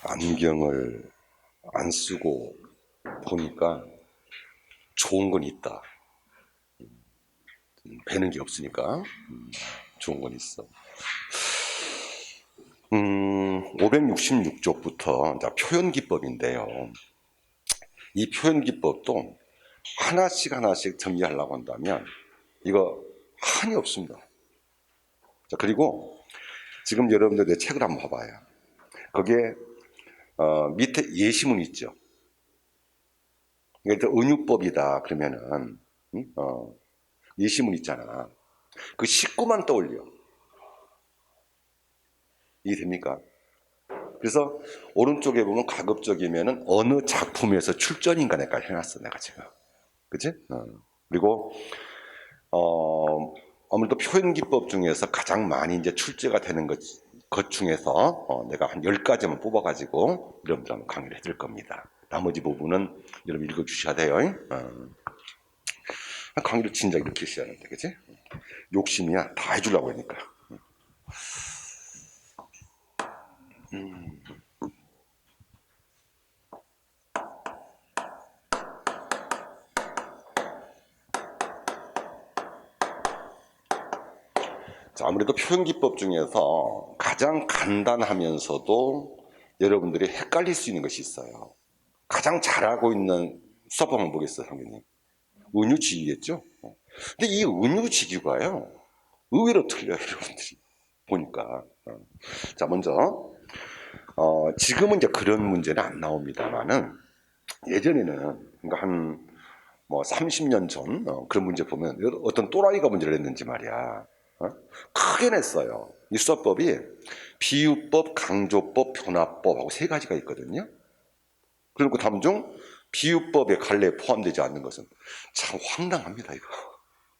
안경을 안 쓰고 보니까 좋은 건 있다. 배는 게 없으니까 좋은 건 있어. 566쪽부터 표현기법인데요. 이 표현기법도 하나씩 하나씩 정리하려고 한다면 이거 한이 없습니다. 자, 그리고 지금 여러분들 내 책을 한번 봐봐요. 거기에 밑에 예시문 있죠. 그러니까 은유법이다 그러면은 예시문 있잖아. 그 식구만 떠올려. 이해됩니까? 그래서 오른쪽에 보면 가급적이면은 어느 작품에서 출전인가까지 해놨어 내가 지금. 그치? 그리고 아무래도 표현기법 중에서 가장 많이 이제 출제가 되는 것 중에서 내가 한 10가지만 뽑아가지고 여러분들 한번 강의를 해드릴 겁니다. 나머지 부분은 여러분 읽어주셔야 돼요. 강의를 진작 이렇게 시작하는데, 그치? 욕심이야. 다 해주려고 하니까. 자, 아무래도 표현기법 중에서 가장 간단하면서도 여러분들이 헷갈릴 수 있는 것이 있어요. 가장 잘하고 있는 수업방법 뭐겠어요, 선생님? 은유직이겠죠? 근데 이 은유직유가요, 의외로 틀려요, 여러분들이. 보니까. 자, 먼저, 지금은 이제 그런 문제는 안 나옵니다만은, 예전에는, 그러니까 뭐 30년 전, 그런 문제 보면, 어떤 또라이가 문제를 냈는지 말이야. 크게 냈어요. 이 수업법이 비유법, 강조법, 변화법하고 3가지가 있거든요. 그리고 다음 중 비유법의 갈래에 포함되지 않는 것은 참 황당합니다, 이거.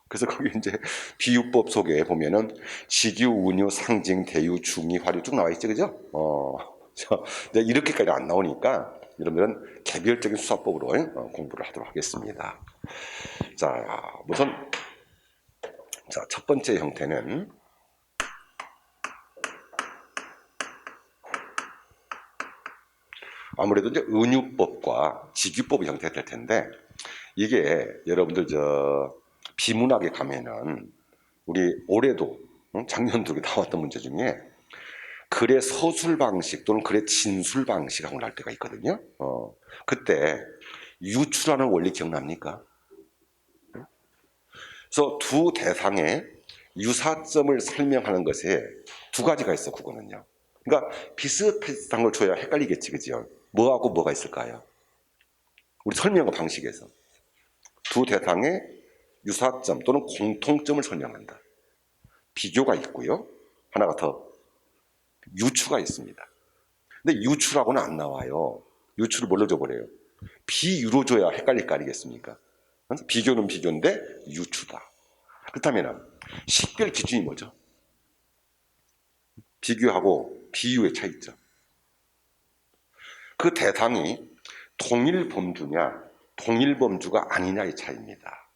그래서 거기 이제 비유법 속에 보면은 직유, 운유, 상징, 대유, 중의, 화류 쭉 나와 있죠, 그죠? 이렇게까지 안 나오니까 여러분들은 개별적인 수사법으로 공부를 하도록 하겠습니다. 자, 우선 첫 번째 형태는 아무래도 이제 은유법과 직유법의 형태가 될 텐데, 이게 여러분들 비문학에 가면은 우리 올해도 작년도 나왔던 문제 중에 글의 서술 방식 또는 글의 진술 방식하고 날 때가 있거든요. 그때 유추라는 원리 기억납니까? 그래서 두 대상의 유사점을 설명하는 것에 2가지가 있어, 그거는요. 그러니까 비슷비슷한 걸 줘야 헷갈리겠지, 그죠? 뭐하고 뭐가 있을까요? 우리 설명 방식에서 두 대상의 유사점 또는 공통점을 설명한다. 비교가 있고요. 하나가 더 유추가 있습니다. 근데 유추라고는 안 나와요. 유추를 뭘로 줘버려요? 비유로 줘야 헷갈릴 거 아니겠습니까? 비교는 비교인데 유추다. 그렇다면 식별 기준이 뭐죠? 비교하고 비유의 차이점. 그 대상이 동일범주냐 동일범주가 아니냐의 차이입니다.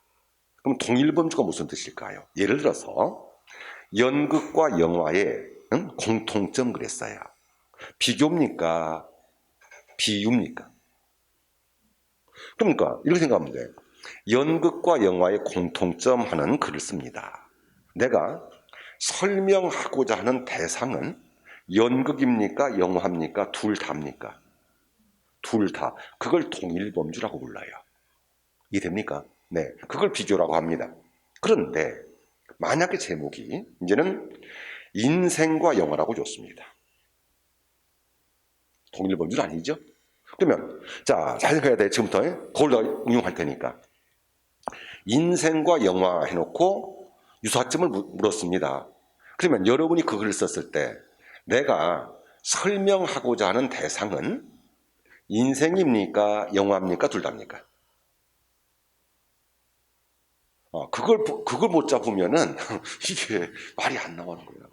그럼 동일범주가 무슨 뜻일까요? 예를 들어서 연극과 영화의 공통점 그랬어요. 비교입니까? 비유입니까? 그러니까 이렇게 생각하면 돼. 연극과 영화의 공통점 하는 글을 씁니다. 내가 설명하고자 하는 대상은 연극입니까? 영화입니까? 둘 다입니까? 둘 다. 그걸 동일범주라고 불러요. 이해됩니까? 네. 그걸 비교라고 합니다. 그런데 만약에 제목이 이제는 인생과 영화라고 줬습니다. 동일범주는 아니죠? 그러면 잘 생각해야 돼. 지금부터 그걸 더 응용할 테니까. 인생과 영화 해놓고 유사점을 물었습니다. 그러면 여러분이 그 글을 썼을 때 내가 설명하고자 하는 대상은 인생입니까? 영화입니까? 둘 다입니까? 그걸 못 잡으면은 이게 말이 안 나오는 거예요.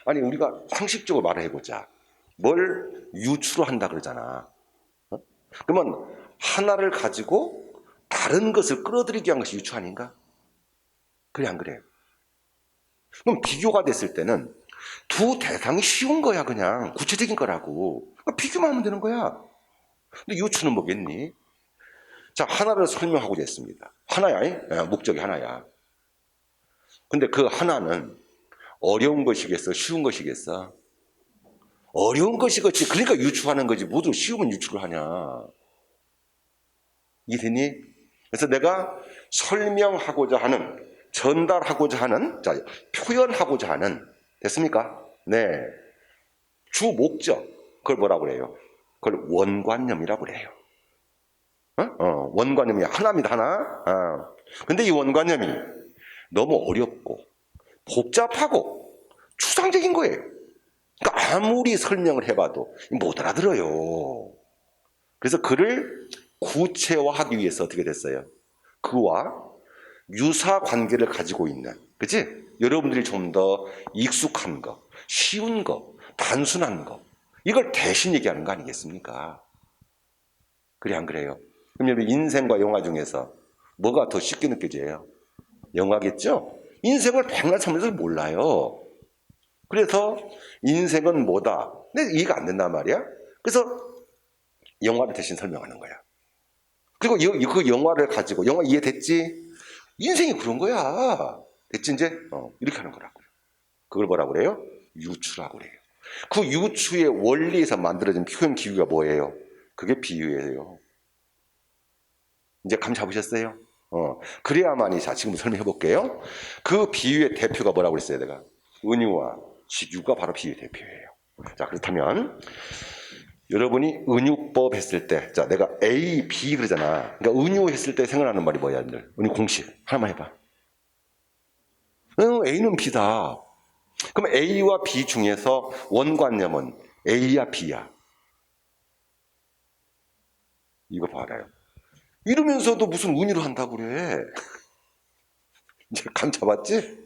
아니, 우리가 상식적으로 말해보자. 뭘 유추로 한다 그러잖아. 그러면 하나를 가지고 다른 것을 끌어들이기 위한 것이 유추 아닌가? 그래, 안 그래요? 그럼 비교가 됐을 때는 두 대상이 쉬운 거야, 그냥. 구체적인 거라고. 그러니까 비교만 하면 되는 거야. 근데 유추는 뭐겠니? 자, 하나를 설명하고자 했습니다. 하나야, 목적이 하나야. 근데 그 하나는 어려운 것이겠어? 쉬운 것이겠어? 어려운 것이겠지. 그러니까 유추하는 거지. 모두 쉬우면 유추를 하냐. 이해되니? 그래서 내가 설명하고자 하는, 전달하고자 하는, 자, 표현하고자 하는, 됐습니까? 네. 주 목적. 그걸 뭐라고 그래요? 그걸 원관념이라고 그래요. 원관념이 하나입니다, 하나. 근데 이 원관념이 너무 어렵고, 복잡하고, 추상적인 거예요. 그러니까 아무리 설명을 해봐도 못 알아들어요. 그래서 그를 구체화하기 위해서 어떻게 됐어요? 그와 유사 관계를 가지고 있는, 그치? 여러분들이 좀 더 익숙한 거, 쉬운 거, 단순한 거, 이걸 대신 얘기하는 거 아니겠습니까? 그래, 안 그래요? 그럼 여러분, 인생과 영화 중에서 뭐가 더 쉽게 느껴져요? 영화겠죠? 인생을 백날 살면서 몰라요. 그래서 인생은 뭐다? 근데 이해가 안 된단 말이야. 그래서 영화를 대신 설명하는 거야. 그리고 그 영화를 가지고, 영화 이해됐지? 인생이 그런 거야. 됐지, 이제? 이렇게 하는 거라고요. 그걸 뭐라고 그래요? 유추라고 그래요. 그 유추의 원리에서 만들어진 표현 기구가 뭐예요? 그게 비유예요. 이제 감 잡으셨어요? 그래야만이, 자, 지금 설명해 볼게요. 그 비유의 대표가 뭐라고 그랬어요, 내가? 은유와 직유가 바로 비유의 대표예요. 자, 그렇다면, 여러분이 은유법 했을 때, 자, 내가 A, B 그러잖아. 그러니까 은유 했을 때 생각나는 말이 뭐야, 여러분들? 은유 공식. 하나만 해봐. A는 B다. 그럼 A와 B 중에서 원관념은 A야, B야? 이거 봐라요. 이러면서도 무슨 은유를 한다고 그래. 이제 감 잡았지?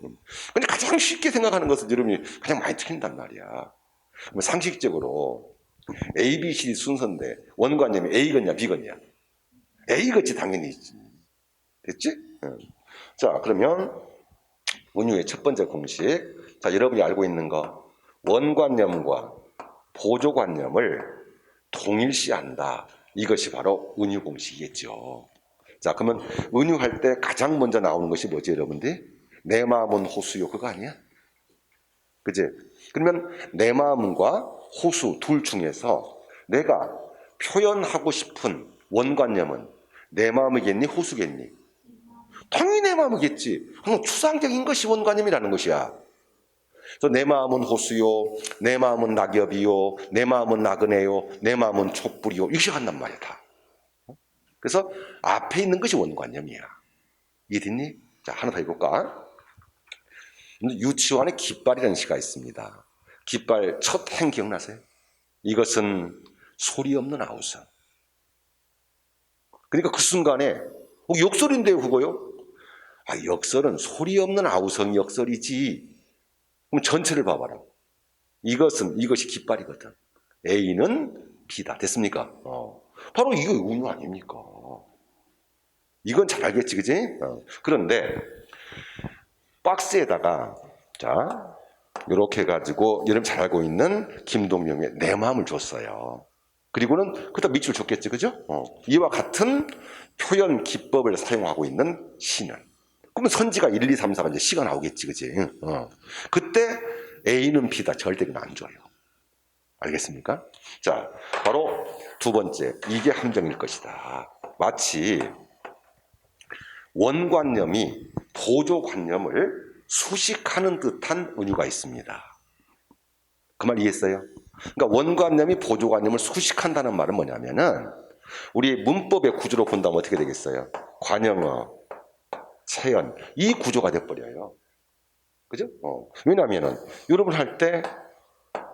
근데 가장 쉽게 생각하는 것은 여러분이 가장 많이 틀린단 말이야. 상식적으로 A, B, C 순서인데 원관념이 A겠냐 B겠냐? A겠지 당연히 있지. 됐지? 자, 그러면 은유의 첫 번째 공식. 자, 여러분이 알고 있는 거, 원관념과 보조관념을 동일시한다. 이것이 바로 은유 공식이겠죠. 자, 그러면 은유할 때 가장 먼저 나오는 것이 뭐지, 여러분들? 내 마음은 호수요, 그거 아니야? 그지? 그러면 내 마음과 호수 둘 중에서 내가 표현하고 싶은 원관념은 내 마음이겠니, 호수겠니? 당연히 내 마음이겠지. 그럼 추상적인 것이 원관념이라는 것이야. 그래서 내 마음은 호수요, 내 마음은 낙엽이요, 내 마음은 나그네요, 내 마음은 촛불이요. 이렇게 한단 말이야, 다. 그래서 앞에 있는 것이 원관념이야. 이해됐니? 자, 하나 더 해볼까? 유치원에 깃발이라는 시가 있습니다. 깃발 첫 행 기억나세요? 이것은 소리 없는 아우성. 그러니까 그 순간에 역설인데요, 그거요? 역설은 소리 없는 아우성이 역설이지. 그럼 전체를 봐봐라. 이것이 깃발이거든. A는 B다. 됐습니까? 바로 이거 은유 아닙니까? 이건 잘 알겠지, 그지? 그런데 박스에다가 자 이렇게 해가지고 여러분 잘 알고 있는 김동명의 내 마음을 줬어요. 그리고는 그다 밑줄 줬겠지, 그죠? 이와 같은 표현 기법을 사용하고 있는 시는. 그러면 선지가 1, 2, 3, 4가 이제 시가 나오겠지, 그지? 그때 A는 B다. 절대 안 줘요. 알겠습니까? 자, 바로 두 번째, 이게 함정일 것이다. 마치 원관념이 보조관념을 수식하는 듯한 은유가 있습니다. 그 말 이해했어요? 그러니까 원관념이 보조관념을 수식한다는 말은 뭐냐면은 우리 문법의 구조로 본다면 어떻게 되겠어요? 관형어, 체연, 이 구조가 돼버려요. 그죠? 왜냐면은 여러분 할 때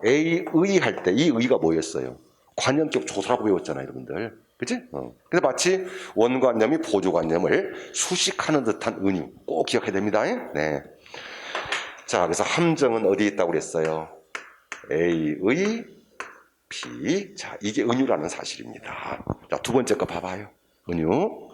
A의 할 때 이 의가 뭐였어요? 관형격 조사라고 배웠잖아요, 여러분들. 그치? 그래서 마치 원관념이 보조관념을 수식하는 듯한 은유. 꼭 기억해야 됩니다. 네. 자, 그래서 함정은 어디에 있다고 그랬어요? A의 B. 자, 이게 은유라는 사실입니다. 자, 두 번째 거 봐봐요. 은유.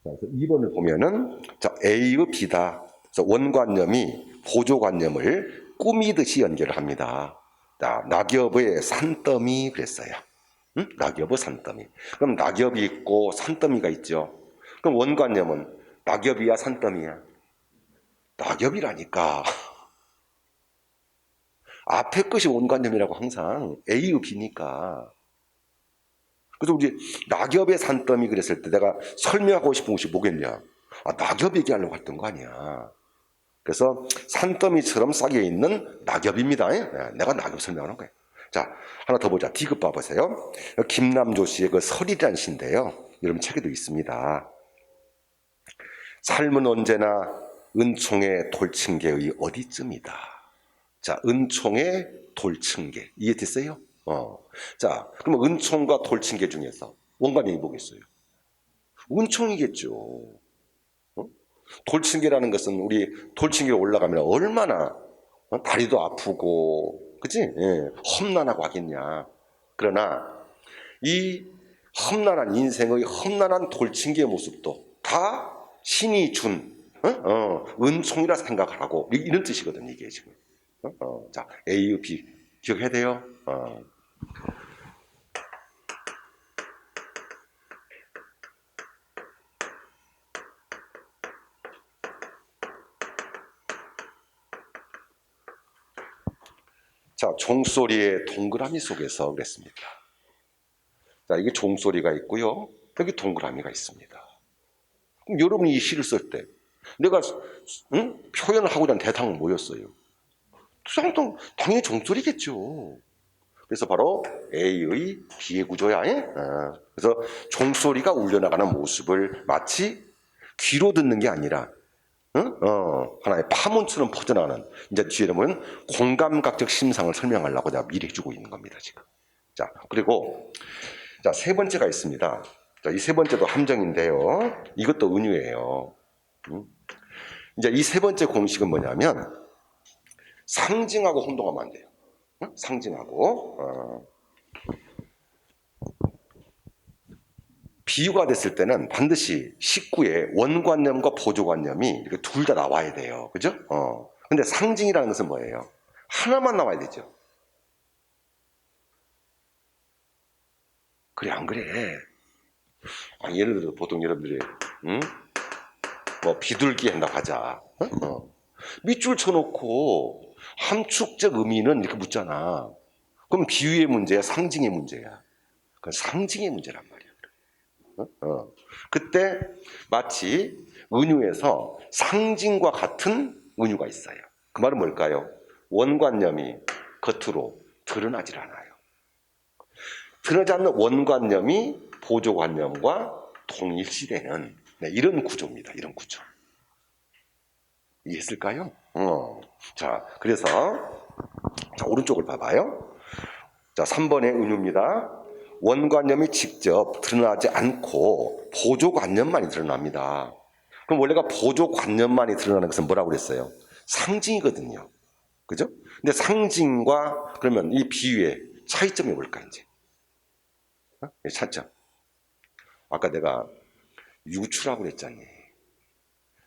자, 그래서 2번을 보면은, 자, A의 B다. 그래서 원관념이 보조관념을 꾸미듯이 연결을 합니다. 자, 낙엽의 산더미 그랬어요. 응? 낙엽의 산더미. 그럼 낙엽이 있고 산더미가 있죠. 그럼 원관념은 낙엽이야 산더미야? 낙엽이라니까. 앞에 것이 원관념이라고 항상 A의 B니까. 그래서 우리 낙엽의 산더미 그랬을 때 내가 설명하고 싶은 것이 뭐겠냐? 아, 낙엽 얘기하려고 했던 거 아니야. 그래서 산더미처럼 싹여 있는 낙엽입니다. 내가 낙엽 설명하는 거예요. 자, 하나 더 보자. D급 봐보세요. 김남조 씨의 그 설이라는 시인데요. 여러분 책에도 있습니다. 삶은 언제나 은총의 돌층계의 어디쯤이다. 자, 은총의 돌층계. 이해됐어요? 자, 그러면 은총과 돌층계 중에서 원관념이 뭐겠어요? 은총이겠죠. 돌층계라는 것은 우리 돌층계에 올라가면 얼마나 다리도 아프고, 그치? 예, 험난하고 하겠냐. 그러나 이 험난한 인생의 험난한 돌층계의 모습도 다 신이 준 은총이라 생각하라고 이런 뜻이거든요. 이게 지금. 자, A, B 기억해야 돼요. 자, 종소리의 동그라미 속에서 그랬습니다. 자, 이게 종소리가 있고요. 여기 동그라미가 있습니다. 그럼 여러분이 이 시를 쓸 때 내가 표현을 하고자 하는 대상은 뭐였어요? 당연히 종소리겠죠. 그래서 바로 A의 B의 구조야. 그래서 종소리가 울려나가는 모습을 마치 귀로 듣는 게 아니라 하나의 파문처럼 퍼져나가는, 이제 뒤에 보면 공감각적 심상을 설명하려고 내가 미리 해주고 있는 겁니다, 지금. 자, 그리고, 자, 세 번째가 있습니다. 자, 이 세 번째도 함정인데요. 이것도 은유예요. 이제 이 세 번째 공식은 뭐냐면, 상징하고 혼동하면 안 돼요. 상징하고. 비유가 됐을 때는 반드시 식구의 원관념과 보조관념이 이렇게 둘 다 나와야 돼요. 그죠? 근데 상징이라는 것은 뭐예요? 하나만 나와야 되죠. 그래, 안 그래? 예를 들어, 보통 여러분들이, 뭐, 비둘기 한다고 하자. 밑줄 쳐놓고, 함축적 의미는 이렇게 묻잖아. 그럼 비유의 문제야, 상징의 문제야? 그건 상징의 문제란 말이야. 그때 마치 은유에서 상징과 같은 은유가 있어요. 그 말은 뭘까요? 원관념이 겉으로 드러나질 않아요. 드러나지 않는 원관념이 보조관념과 동일시되는 이런 구조입니다. 이런 구조. 이해했을까요? 자, 그래서 자, 오른쪽을 봐봐요. 자, 3번의 은유입니다. 원관념이 직접 드러나지 않고 보조관념만이 드러납니다. 그럼 원래가 보조관념만이 드러나는 것은 뭐라고 그랬어요? 상징이거든요. 그죠? 근데 상징과 그러면 이 비유의 차이점이 뭘까, 이제? 차이점. 아까 내가 유추라고 그랬잖니.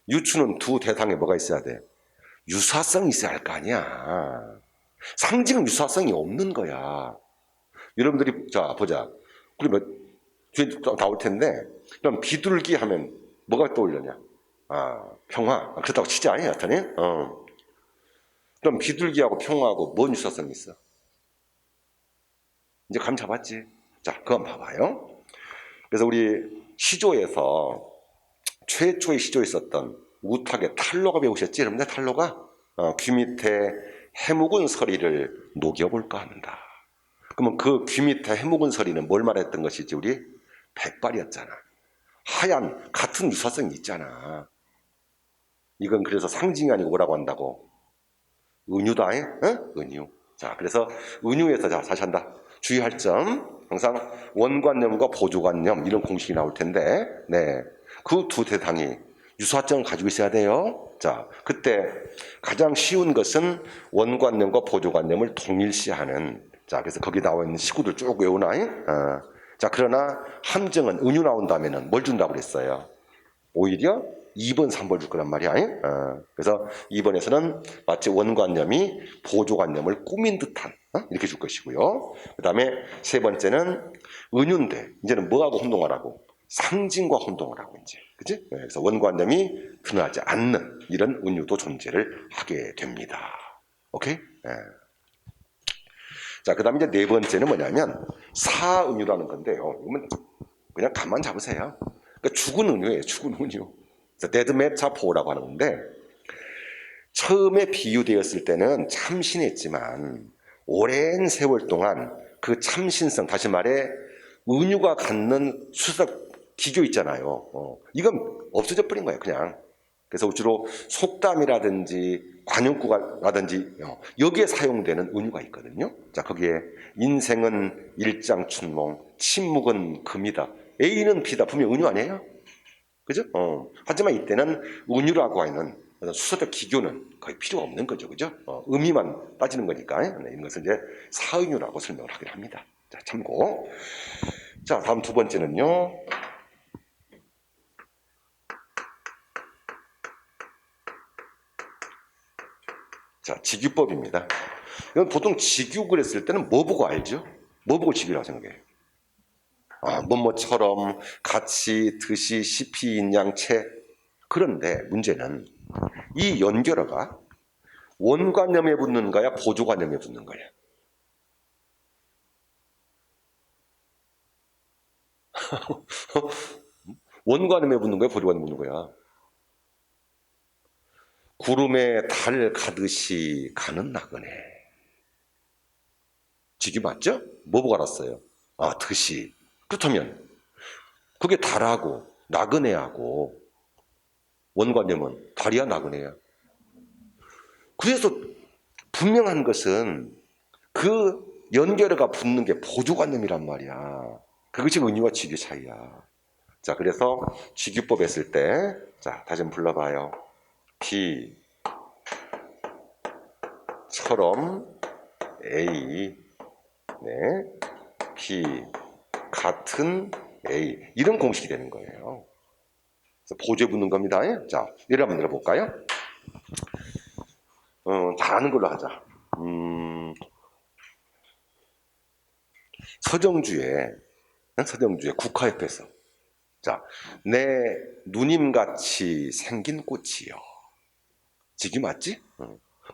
유추는 두 대상에 뭐가 있어야 돼? 유사성이 있어야 할 거 아니야. 상징은 유사성이 없는 거야. 여러분들이, 자, 보자. 그러면 뒤에 나올 텐데, 그럼 비둘기 하면 뭐가 떠올려냐? 평화. 그렇다고 치지 않아요, 여튼이? 그럼 비둘기하고 평화하고 뭔 유사성이 있어? 이제 감 잡았지? 자, 그건 봐봐요. 그래서 우리 시조에서, 최초의 시조에 있었던 우탁의 탈로가 배우셨지? 여러분들 탈로가? 귀 밑에 해묵은 서리를 녹여볼까 합니다. 그러면 그 귀 밑에 해묵은 서리는 뭘 말했던 것이지? 우리 백발이었잖아. 하얀 같은 유사성이 있잖아. 이건 그래서 상징이 아니고 뭐라고 한다고? 은유다. 은유. 자, 그래서 은유에서 자, 다시 한다. 주의할 점. 항상 원관념과 보조관념 이런 공식이 나올 텐데, 네, 그 두 대상이 유사점을 가지고 있어야 돼요. 자, 그때 가장 쉬운 것은 원관념과 보조관념을 동일시하는. 자, 그래서 거기 나와 있는 시구들 쭉 외우나? 자, 그러나 함정은 은유 나온 다음에는 뭘 준다고 그랬어요? 오히려 2번, 3번 줄 거란 말이야. 그래서 2번에서는 마치 원관념이 보조관념을 꾸민 듯한 이렇게 줄 것이고요. 그 다음에 세 번째는 은유인데 이제는 뭐하고 혼동하라고? 상징과 혼동을 하고 이제, 그지? 그래서 원관념이 드러나지 않는 이런 은유도 존재를 하게 됩니다. 오케이? 자, 그 다음에 이제 네 번째는 뭐냐면 사은유라는 건데요. 이건 그냥 가만 잡으세요. 그러니까 죽은 은유예요. 죽은 은유. 데드 메타포라고 하는 건데, 처음에 비유되었을 때는 참신했지만 오랜 세월 동안 그 참신성, 다시 말해 은유가 갖는 수석 기교 있잖아요. 이건 없어져 버린 거예요, 그냥. 그래서 주로 속담이라든지 관용구라든지 여기에 사용되는 은유가 있거든요. 자, 거기에 인생은 일장춘몽, 침묵은 금이다. A는 B다. 분명 은유 아니에요? 그죠? 하지만 이때는 은유라고 하는 수서적 기교는 거의 필요 없는 거죠. 그죠? 의미만 따지는 거니까. 이런 것을 이제 사은유라고 설명을 하긴 합니다. 자, 참고. 자, 다음 두 번째는요. 자, 직유법입니다. 이건 보통 직유 그랬을 때는 뭐 보고 알죠? 뭐 보고 직유라고 생각해요? 뭐뭐처럼, 같이, 듯이, 시피, 인양, 채. 그런데 문제는 이 연결어가 원관념에 붙는 거야, 보조관념에 붙는 거야? 원관념에 붙는 거야, 보조관념에 붙는 거야? 구름에 달 가듯이 가는 나그네. 직유 맞죠? 뭐 보고 알았어요? 듯이. 그렇다면 그게 달하고 나그네하고 원관념은 달이야 나그네야. 그래서 분명한 것은 그 연결어가 붙는 게 보조관념이란 말이야. 그것이 은유와 직유 차이야. 자, 그래서 직유법 했을 때, 자, 다시 한번 불러봐요. B처럼 A, 네, B 같은 A, 이런 공식이 되는 거예요. 그래서 보조에 붙는 겁니다. 자, 예를 한번 들어볼까요? 다 아는 걸로 하자. 서정주의 국화협에서, 자, 내 누님같이 생긴 꽃이요. 직이 맞지?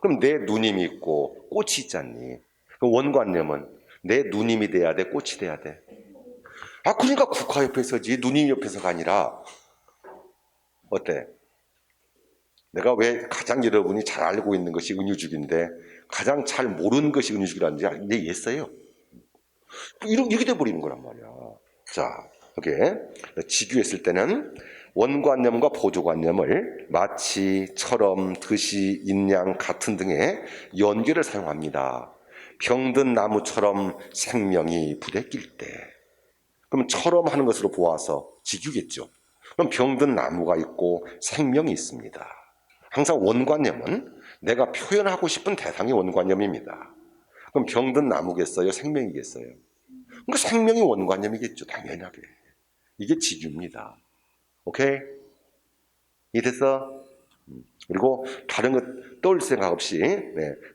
그럼 내 누님이 있고 꽃이 있잖니. 그럼 원관념은 내 누님이 돼야 돼, 꽃이 돼야 돼. 그러니까 국화협에서지 누님 옆에서가 아니라. 어때? 내가 왜 가장 여러분이 잘 알고 있는 것이 은유죽인데 가장 잘 모르는 것이 은유죽이라는지 이제 이해했어요? 이렇게 돼버리는 거란 말이야. 자, 이렇게 직유했을 때는 원관념과 보조관념을 마치, 처럼, 듯이, 인양, 같은 등의 연결을 사용합니다. 병든 나무처럼 생명이 부대낄 때. 그럼 처럼 하는 것으로 보아서 직유겠죠. 그럼 병든 나무가 있고 생명이 있습니다. 항상 원관념은 내가 표현하고 싶은 대상이 원관념입니다. 그럼 병든 나무겠어요? 생명이겠어요? 그러니까 생명이 원관념이겠죠. 당연하게. 이게 직유입니다. 오케이? 이해됐어? 그리고 다른 것 떠올 생각 없이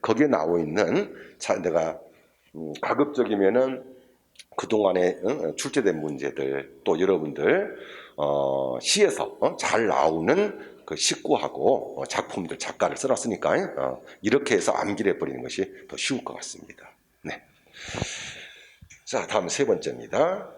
거기에 나와 있는 내가 가급적이면은 그동안에 출제된 문제들 또 여러분들 시에서 잘 나오는 그 식구하고 작품들 작가를 써놨으니까 이렇게 해서 암기를 해버리는 것이 더 쉬울 것 같습니다. 네. 자, 다음 세 번째입니다.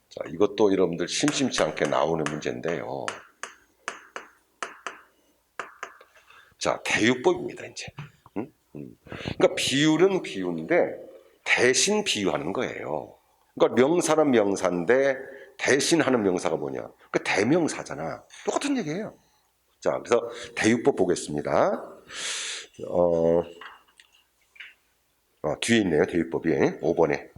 자, 이것도 여러분들 심심치 않게 나오는 문제인데요. 자, 대유법입니다, 이제. 그러니까 비유는 비유인데 대신 비유하는 거예요. 그러니까 명사는 명사인데 대신하는 명사가 뭐냐? 그 대명사잖아. 똑같은 얘기예요. 자, 그래서 대유법 보겠습니다. 뒤에 있네요, 대유법이. 5번에.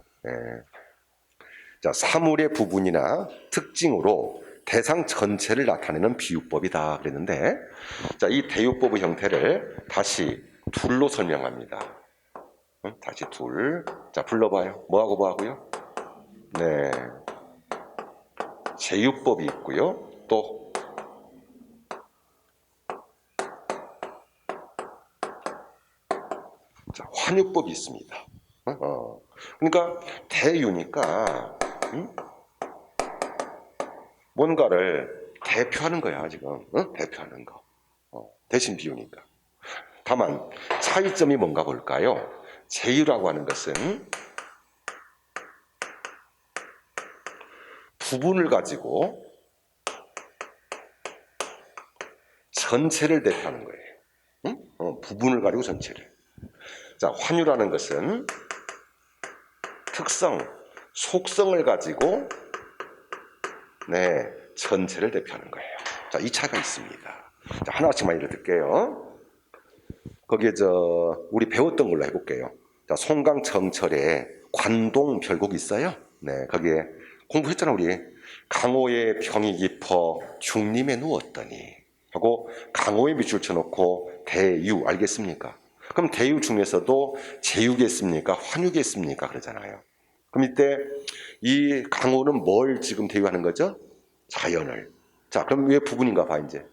자, 사물의 부분이나 특징으로 대상 전체를 나타내는 비유법이다 그랬는데, 자, 이 대유법의 형태를 다시 둘로 설명합니다. 다시 둘. 자, 불러봐요. 뭐하고 뭐하고요? 네. 제유법이 있고요. 또 자, 환유법이 있습니다. 그러니까 대유니까 뭔가를 대표하는 거야 지금. 대표하는 거. 대신 비유니까. 다만 차이점이 뭔가 볼까요? 제유라고 하는 것은 부분을 가지고 전체를 대표하는 거예요. 부분을 가지고 전체를. 자, 환유라는 것은 특성, 속성을 가지고 네, 전체를 대표하는 거예요. 자, 이 차이가 있습니다. 자, 하나씩만 예를 들게요. 거기에 우리 배웠던 걸로 해볼게요. 자, 송강정철의 관동 별곡 있어요? 네, 거기에 공부했잖아 우리. 강호의 병이 깊어 중림에 누웠더니 하고 강호의 밑줄 쳐놓고 대유 알겠습니까? 그럼 대유 중에서도 제유겠습니까? 환유겠습니까? 그러잖아요. 그럼 이때 이 강호는 뭘 지금 대유하는 거죠? 자연을. 자, 그럼 왜 부분인가 봐 이제.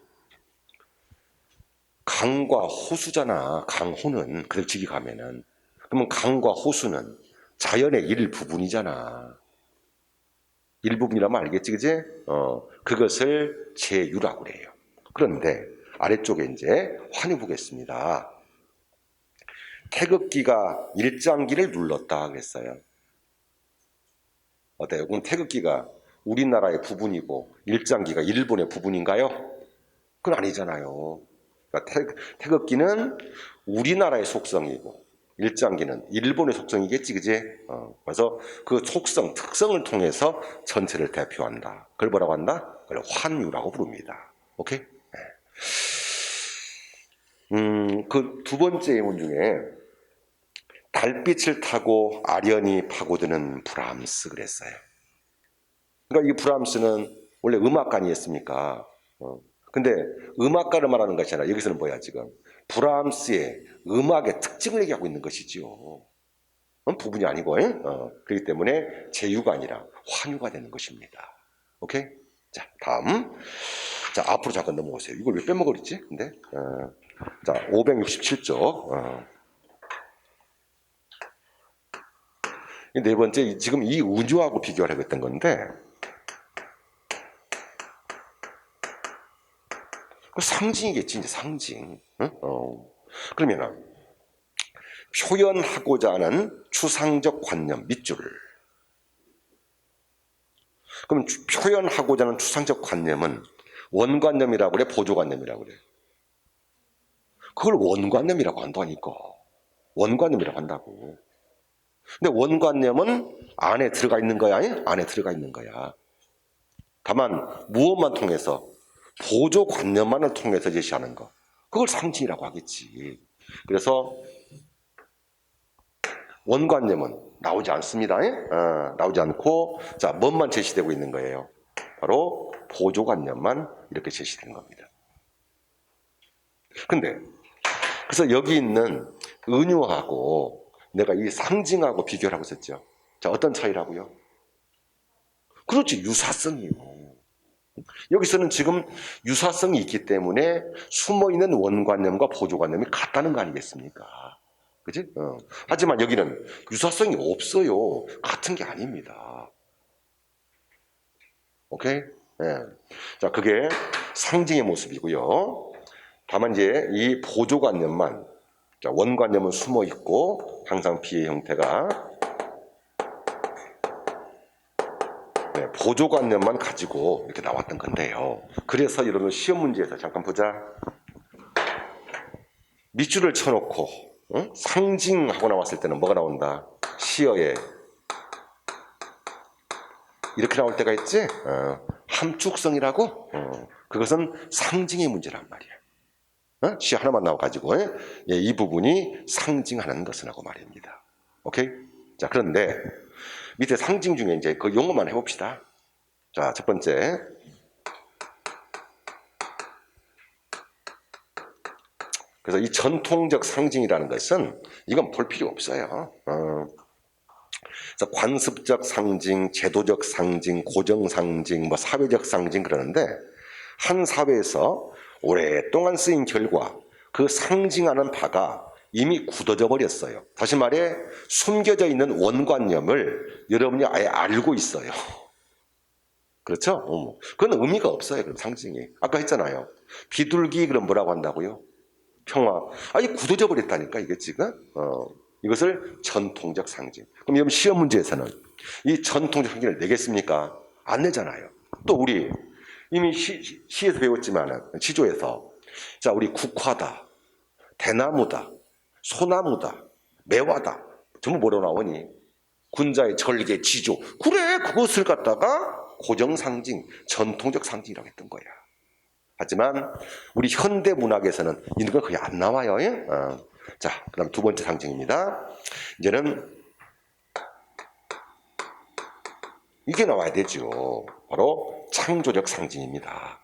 강과 호수잖아. 강호는 그걸 지기 가면은. 그러면 강과 호수는 자연의 일부분이잖아. 일부분이라면 알겠지, 그지? 그것을 제유라고 그래요. 그런데 아래쪽에 이제 환유 보겠습니다. 태극기가 일장기를 눌렀다 그랬어요. 어때요? 그럼 태극기가 우리나라의 부분이고 일장기가 일본의 부분인가요? 그건 아니잖아요. 그러니까 태극기는 우리나라의 속성이고 일장기는 일본의 속성이겠지, 그지? 그래서 그 속성, 특성을 통해서 전체를 대표한다. 그걸 뭐라고 한다? 그걸 환유라고 부릅니다. 오케이? 네. 그 두 번째 예문 중에 달빛을 타고 아련히 파고드는 브람스 그랬어요. 그러니까 이 브람스는 원래 음악가니였습니까? 근데 음악가를 말하는 것이잖아. 여기서는 뭐야 지금? 브람스의 음악의 특징을 얘기하고 있는 것이지요. 부분이 아니고, 그렇기 때문에 제유가 아니라 환유가 되는 것입니다. 오케이? 자, 다음. 자, 앞으로 잠깐 넘어오세요. 이걸 왜 빼먹었지? 근데, 자, 567쪽. 네 번째, 지금 이 운주하고 비교하려고 했던 건데, 그 상징이겠지, 이제 상징. 그러면은, 표현하고자 하는 추상적 관념, 밑줄을. 그럼 표현하고자 하는 추상적 관념은 원관념이라고 그래, 보조관념이라고 그래. 그걸 원관념이라고 한다니까. 원관념이라고 한다고. 근데 원관념은 안에 들어가 있는 거야, 아니? 안에 들어가 있는 거야. 다만 무엇만 통해서? 보조관념만을 통해서 제시하는 거. 그걸 상징이라고 하겠지. 그래서 원관념은 나오지 않습니다. 나오지 않고 자, 뭔만 제시되고 있는 거예요? 바로 보조관념만 이렇게 제시된 겁니다. 근데 그래서 여기 있는 은유하고 내가 이 상징하고 비교를 하고 있었죠. 자, 어떤 차이라고요? 그렇지, 유사성이요. 여기서는 지금 유사성이 있기 때문에 숨어있는 원관념과 보조관념이 같다는 거 아니겠습니까? 그지? 하지만 여기는 유사성이 없어요. 같은 게 아닙니다. 오케이? 네. 자, 그게 상징의 모습이고요. 다만 이제 이 보조관념만, 자, 원관념은 숨어 있고 항상 비의 형태가 네, 보조관념만 가지고 이렇게 나왔던 건데요. 그래서 여러분 시험 문제에서 잠깐 보자. 밑줄을 쳐놓고 상징하고 나왔을 때는 뭐가 나온다? 시어에 이렇게 나올 때가 있지? 함축성이라고? 그것은 상징의 문제란 말이야. 시 하나만 나와가지고 예, 이 부분이 상징하는 것은 하고 말입니다. 오케이? 자, 그런데 밑에 상징 중에 이제 그 용어만 해봅시다. 자, 첫 번째 그래서 이 전통적 상징이라는 것은 이건 볼 필요 없어요. 그래서 관습적 상징, 제도적 상징, 고정 상징, 뭐 사회적 상징 그러는데 한 사회에서 오랫동안 쓰인 결과 그 상징하는 바가 이미 굳어져 버렸어요. 다시 말해 숨겨져 있는 원관념을 여러분이 아예 알고 있어요. 그렇죠? 그건 의미가 없어요. 그럼 상징이. 아까 했잖아요. 비둘기 그럼 뭐라고 한다고요? 평화. 아니 굳어져 버렸다니까 이게 지금. 이것을 전통적 상징. 그럼 여러분 시험 문제에서는 이 전통적 상징을 내겠습니까? 안 내잖아요. 또 우리 이미 시에서 배웠지만은 시조에서 자 우리 국화다, 대나무다, 소나무다, 매화다 전부 뭐로 나오니? 군자의 절개, 지조. 그래 그것을 갖다가 고정 상징, 전통적 상징이라고 했던 거야. 하지만 우리 현대 문학에서는 이런 거 거의 안 나와요. 자, 그다음 두 번째 상징입니다. 이제는 이게 나와야 되죠. 바로 창조적 상징입니다.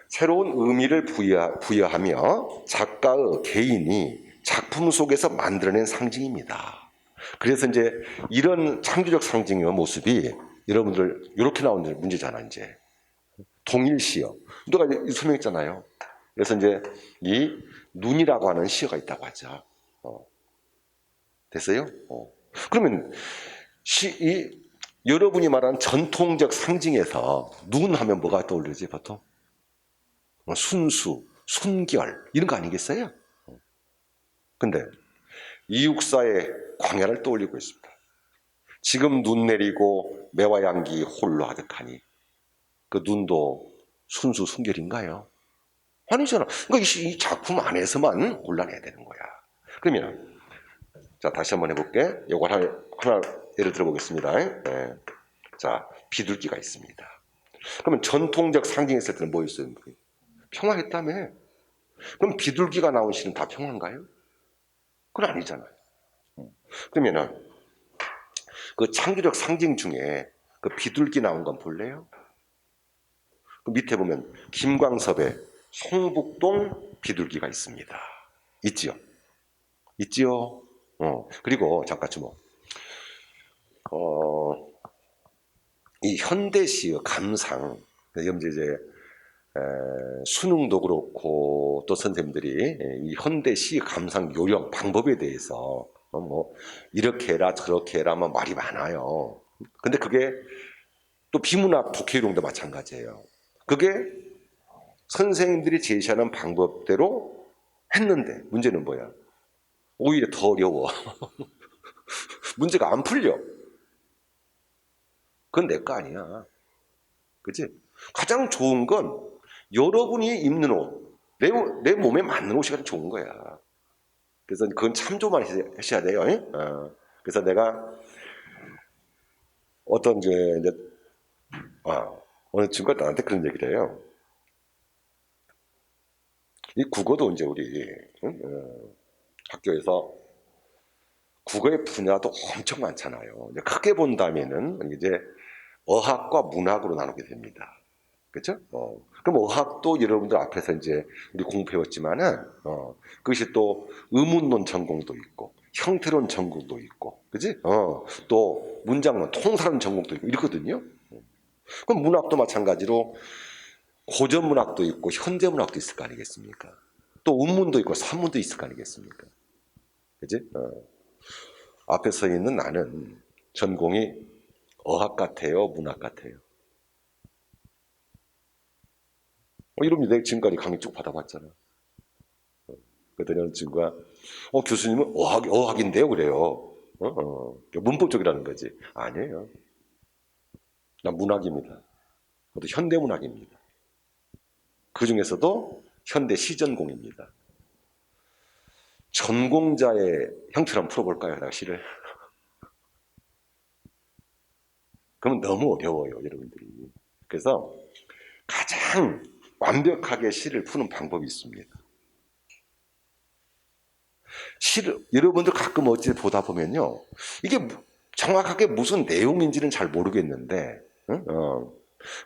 새로운 의미를 부여하며 작가의 개인이 작품 속에서 만들어낸 상징입니다. 그래서 이제 이런 창조적 상징의 모습이 여러분들 이렇게 나오는 문제잖아 이제. 동일시어. 누가 설명했잖아요. 그래서 이제 이 눈이라고 하는 시어가 있다고 하죠. 됐어요? 그러면 여러분이 말한 전통적 상징에서 눈 하면 뭐가 떠오르지 보통? 순수, 순결 이런 거 아니겠어요? 근데 이육사의 광야를 떠올리고 있습니다. 지금 눈 내리고 매화 향기 홀로 하득하니 그 눈도 순수 순결인가요? 아니잖아. 그러니까 이 작품 안에서만 골라내야 되는 거야. 그러면 자 다시 한번 해볼게. 이걸 하나 예를 들어보겠습니다. 네. 자 비둘기가 있습니다. 그러면 전통적 상징했을 때는 뭐였어요? 평화했다며. 그럼 비둘기가 나온 시는 다 평화인가요? 그건 아니잖아요. 그러면은 그 창조적 상징 중에 그 비둘기 나온 건 볼래요? 그 밑에 보면 김광섭의 성북동 비둘기가 있습니다. 있지요? 있지요? 그리고 잠깐 좀 이 현대시의 감상, 이제 수능도 그렇고 또 선생님들이 이 현대시 감상 요령 방법에 대해서 뭐 이렇게 해라 저렇게 해라 뭐 말이 많아요. 근데 그게 또 비문학 독해요령도 마찬가지예요. 그게 선생님들이 제시하는 방법대로 했는데 문제는 뭐야? 오히려 더 어려워. 문제가 안 풀려. 그건 내 거 아니야. 그치? 가장 좋은 건 여러분이 입는 옷, 내 몸에 맞는 옷이 가장 좋은 거야. 그래서 그건 참조만 하셔야 돼요. 그래서 내가 어떤 이제 어느 친구가 나한테 그런 얘기를 해요. 이 국어도 이제 우리 학교에서 국어의 분야도 엄청 많잖아요. 이제 크게 본다면은 이제 어학과 문학으로 나누게 됩니다. 그렇죠? 그럼 어학도 여러분들 앞에서 이제 우리 공부해왔지만은 그것이 또 의문론 전공도 있고 형태론 전공도 있고, 그지? 또 문장론, 통사론 전공도 있고 이렇거든요. 그럼 문학도 마찬가지로 고전 문학도 있고 현대 문학도 있을 거 아니겠습니까? 또 운문도 있고 산문도 있을 거 아니겠습니까? 그지? 앞에 서 있는 나는 전공이 어학 같아요, 문학 같아요. 이러면 내가 지금까지 강의 쭉 받아봤잖아. 그랬더니 어느 친구가 교수님은 어학인데요 그래요. 문법적이라는 거지. 아니에요. 난 문학입니다. 그것도 현대문학입니다. 그 중에서도 현대 시전공입니다. 전공자의 형태로 한번 풀어볼까요? 내가 시를. 그러면 너무 어려워요, 여러분들이. 그래서 가장 완벽하게 시를 푸는 방법이 있습니다. 시를 여러분들 가끔 어찌 보다 보면요, 이게 정확하게 무슨 내용인지는 잘 모르겠는데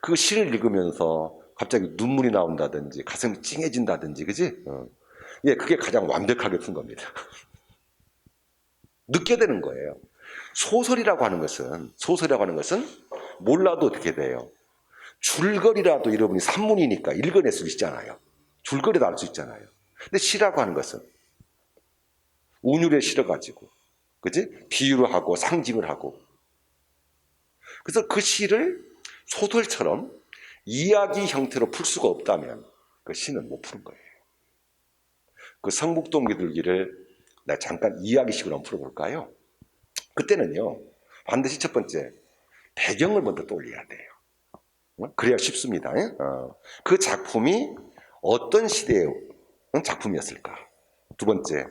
그 시를 읽으면서 갑자기 눈물이 나온다든지 가슴이 찡해진다든지, 그지? 예, 그게 가장 완벽하게 푼 겁니다. 느껴야 되는 거예요. 소설이라고 하는 것은 몰라도 어떻게 돼요? 줄거리라도 여러분이 산문이니까 읽어낼 수 있잖아요. 줄거리도 알 수 있잖아요. 근데 시라고 하는 것은 운율에 실어가지고, 그지? 비유를 하고 상징을 하고. 그래서 그 시를 소설처럼 이야기 형태로 풀 수가 없다면 그 시는 못 푸는 거예요. 그 성북동기들기를 내가 잠깐 이야기식으로 한번 풀어볼까요? 그때는요, 반드시 첫 번째, 배경을 먼저 떠올려야 돼요. 그래야 쉽습니다. 그 작품이 어떤 시대의 작품이었을까? 두 번째,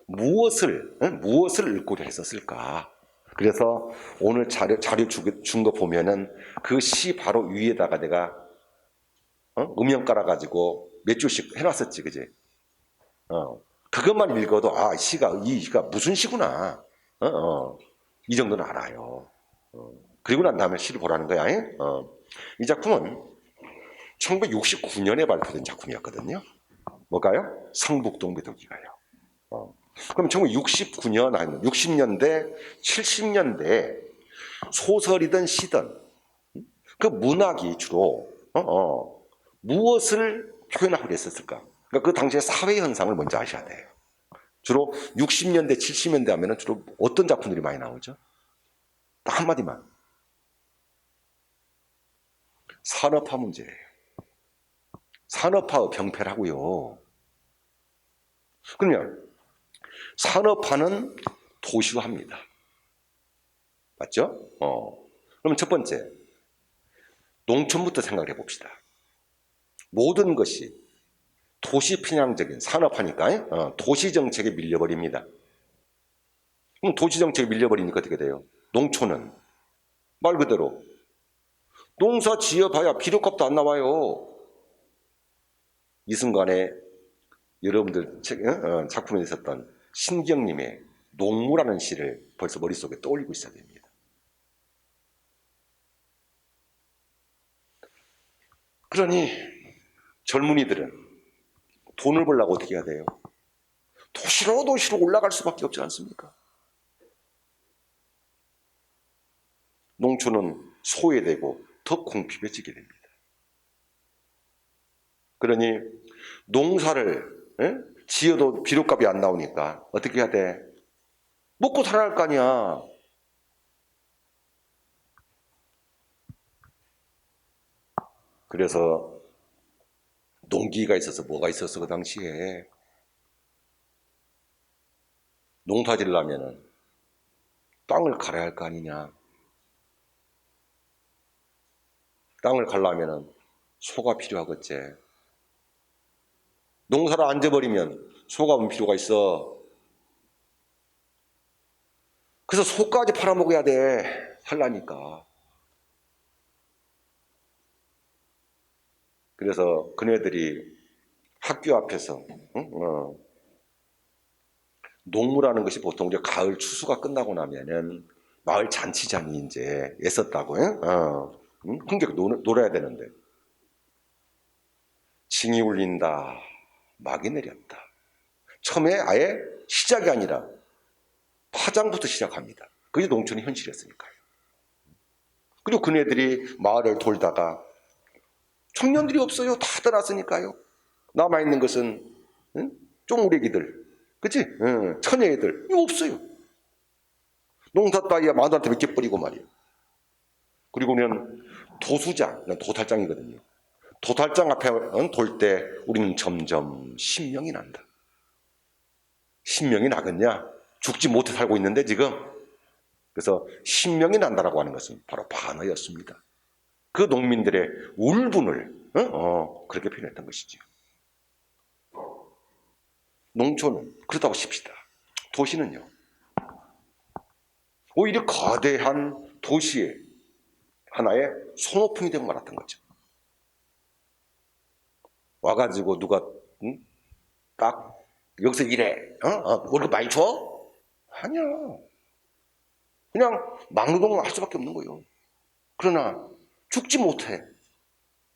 무엇을 읽고자 했었을까? 그래서 오늘 자료 준 거 보면은 그 시 바로 위에다가 내가 음영 깔아가지고 몇 줄씩 해놨었지, 그지? 그것만 읽어도 이 시가 무슨 시구나. 이 정도는 알아요. 그리고 난 다음에 시를 보라는 거야. 이 작품은 1969년에 발표된 작품이었거든요. 뭘까요? 성북동비도기가요. 그럼 1969년 아니면 60년대, 70년대 소설이든 시든 그 문학이 주로 무엇을 표현하고 그랬었을까? 그러니까 그 당시의 사회 현상을 먼저 아셔야 돼요. 주로 60년대, 70년대 하면은 주로 어떤 작품들이 많이 나오죠? 딱 한마디만. 산업화 문제예요. 산업화의 병폐를 하고요. 그러면 산업화는 도시화합니다. 맞죠? 그러면 첫 번째, 농촌부터 생각을 해봅시다. 모든 것이 도시 편향적인 산업화니까 도시 정책에 밀려버립니다. 그럼 도시 정책에 밀려버리니까 어떻게 돼요? 농촌은 말 그대로 농사 지어봐야 비료값도 안 나와요. 이 순간에 여러분들 작품에 있었던 신경님의 농무라는 시를 벌써 머릿속에 떠올리고 있어야 됩니다. 그러니 젊은이들은 돈을 벌려고 어떻게 해야 돼요? 도시로 올라갈 수밖에 없지 않습니까? 농촌은 소외되고 더 궁핍해지게 됩니다. 그러니 농사를 지어도 비료값이 안 나오니까 어떻게 해야 돼? 먹고 살아야 할 거 아니야. 그래서 농기가 있어서 뭐가 있었어 그 당시에. 농사 지으려면은 땅을 갈아야 할 거 아니냐. 땅을 갈려면은 소가 필요하겠지. 농사를 안 져버리면 소가 없는 필요가 있어. 그래서 소까지 팔아먹어야 돼. 살라니까. 그래서 그네들이 학교 앞에서 농무라는 것이 보통 이제 가을 추수가 끝나고 나면은 마을 잔치장이 이제 있었다고. 흥겹게 놀아야 되는데 징이 울린다. 막이 내렸다. 처음에 아예 시작이 아니라 파장부터 시작합니다. 그게 농촌의 현실이었으니까요. 그리고 그네들이 마을을 돌다가 청년들이 없어요. 다 떠났으니까요. 남아있는 것은 쫑우레기들, 그치? 처녀애들, 이거 없어요. 농사 따위야 마누라한테 몇 개 뿌리고 말이에요. 그리고는 도수장, 도달장이거든요. 도달장 앞에 돌 때 우리는 점점 신명이 난다. 신명이 나겠냐? 죽지 못해 살고 있는데 지금. 그래서 신명이 난다라고 하는 것은 바로 반어였습니다. 그 농민들의 울분을 그렇게 표현했던 것이죠. 농촌은 그렇다고 칩시다. 도시는요. 오히려 거대한 도시의 하나의 소모품이 되고 말았던 거죠. 와가지고 누가 딱 여기서 일해. 월급 많이 줘? 아니야. 그냥 막노동을 할 수밖에 없는 거예요. 그러나 죽지 못해.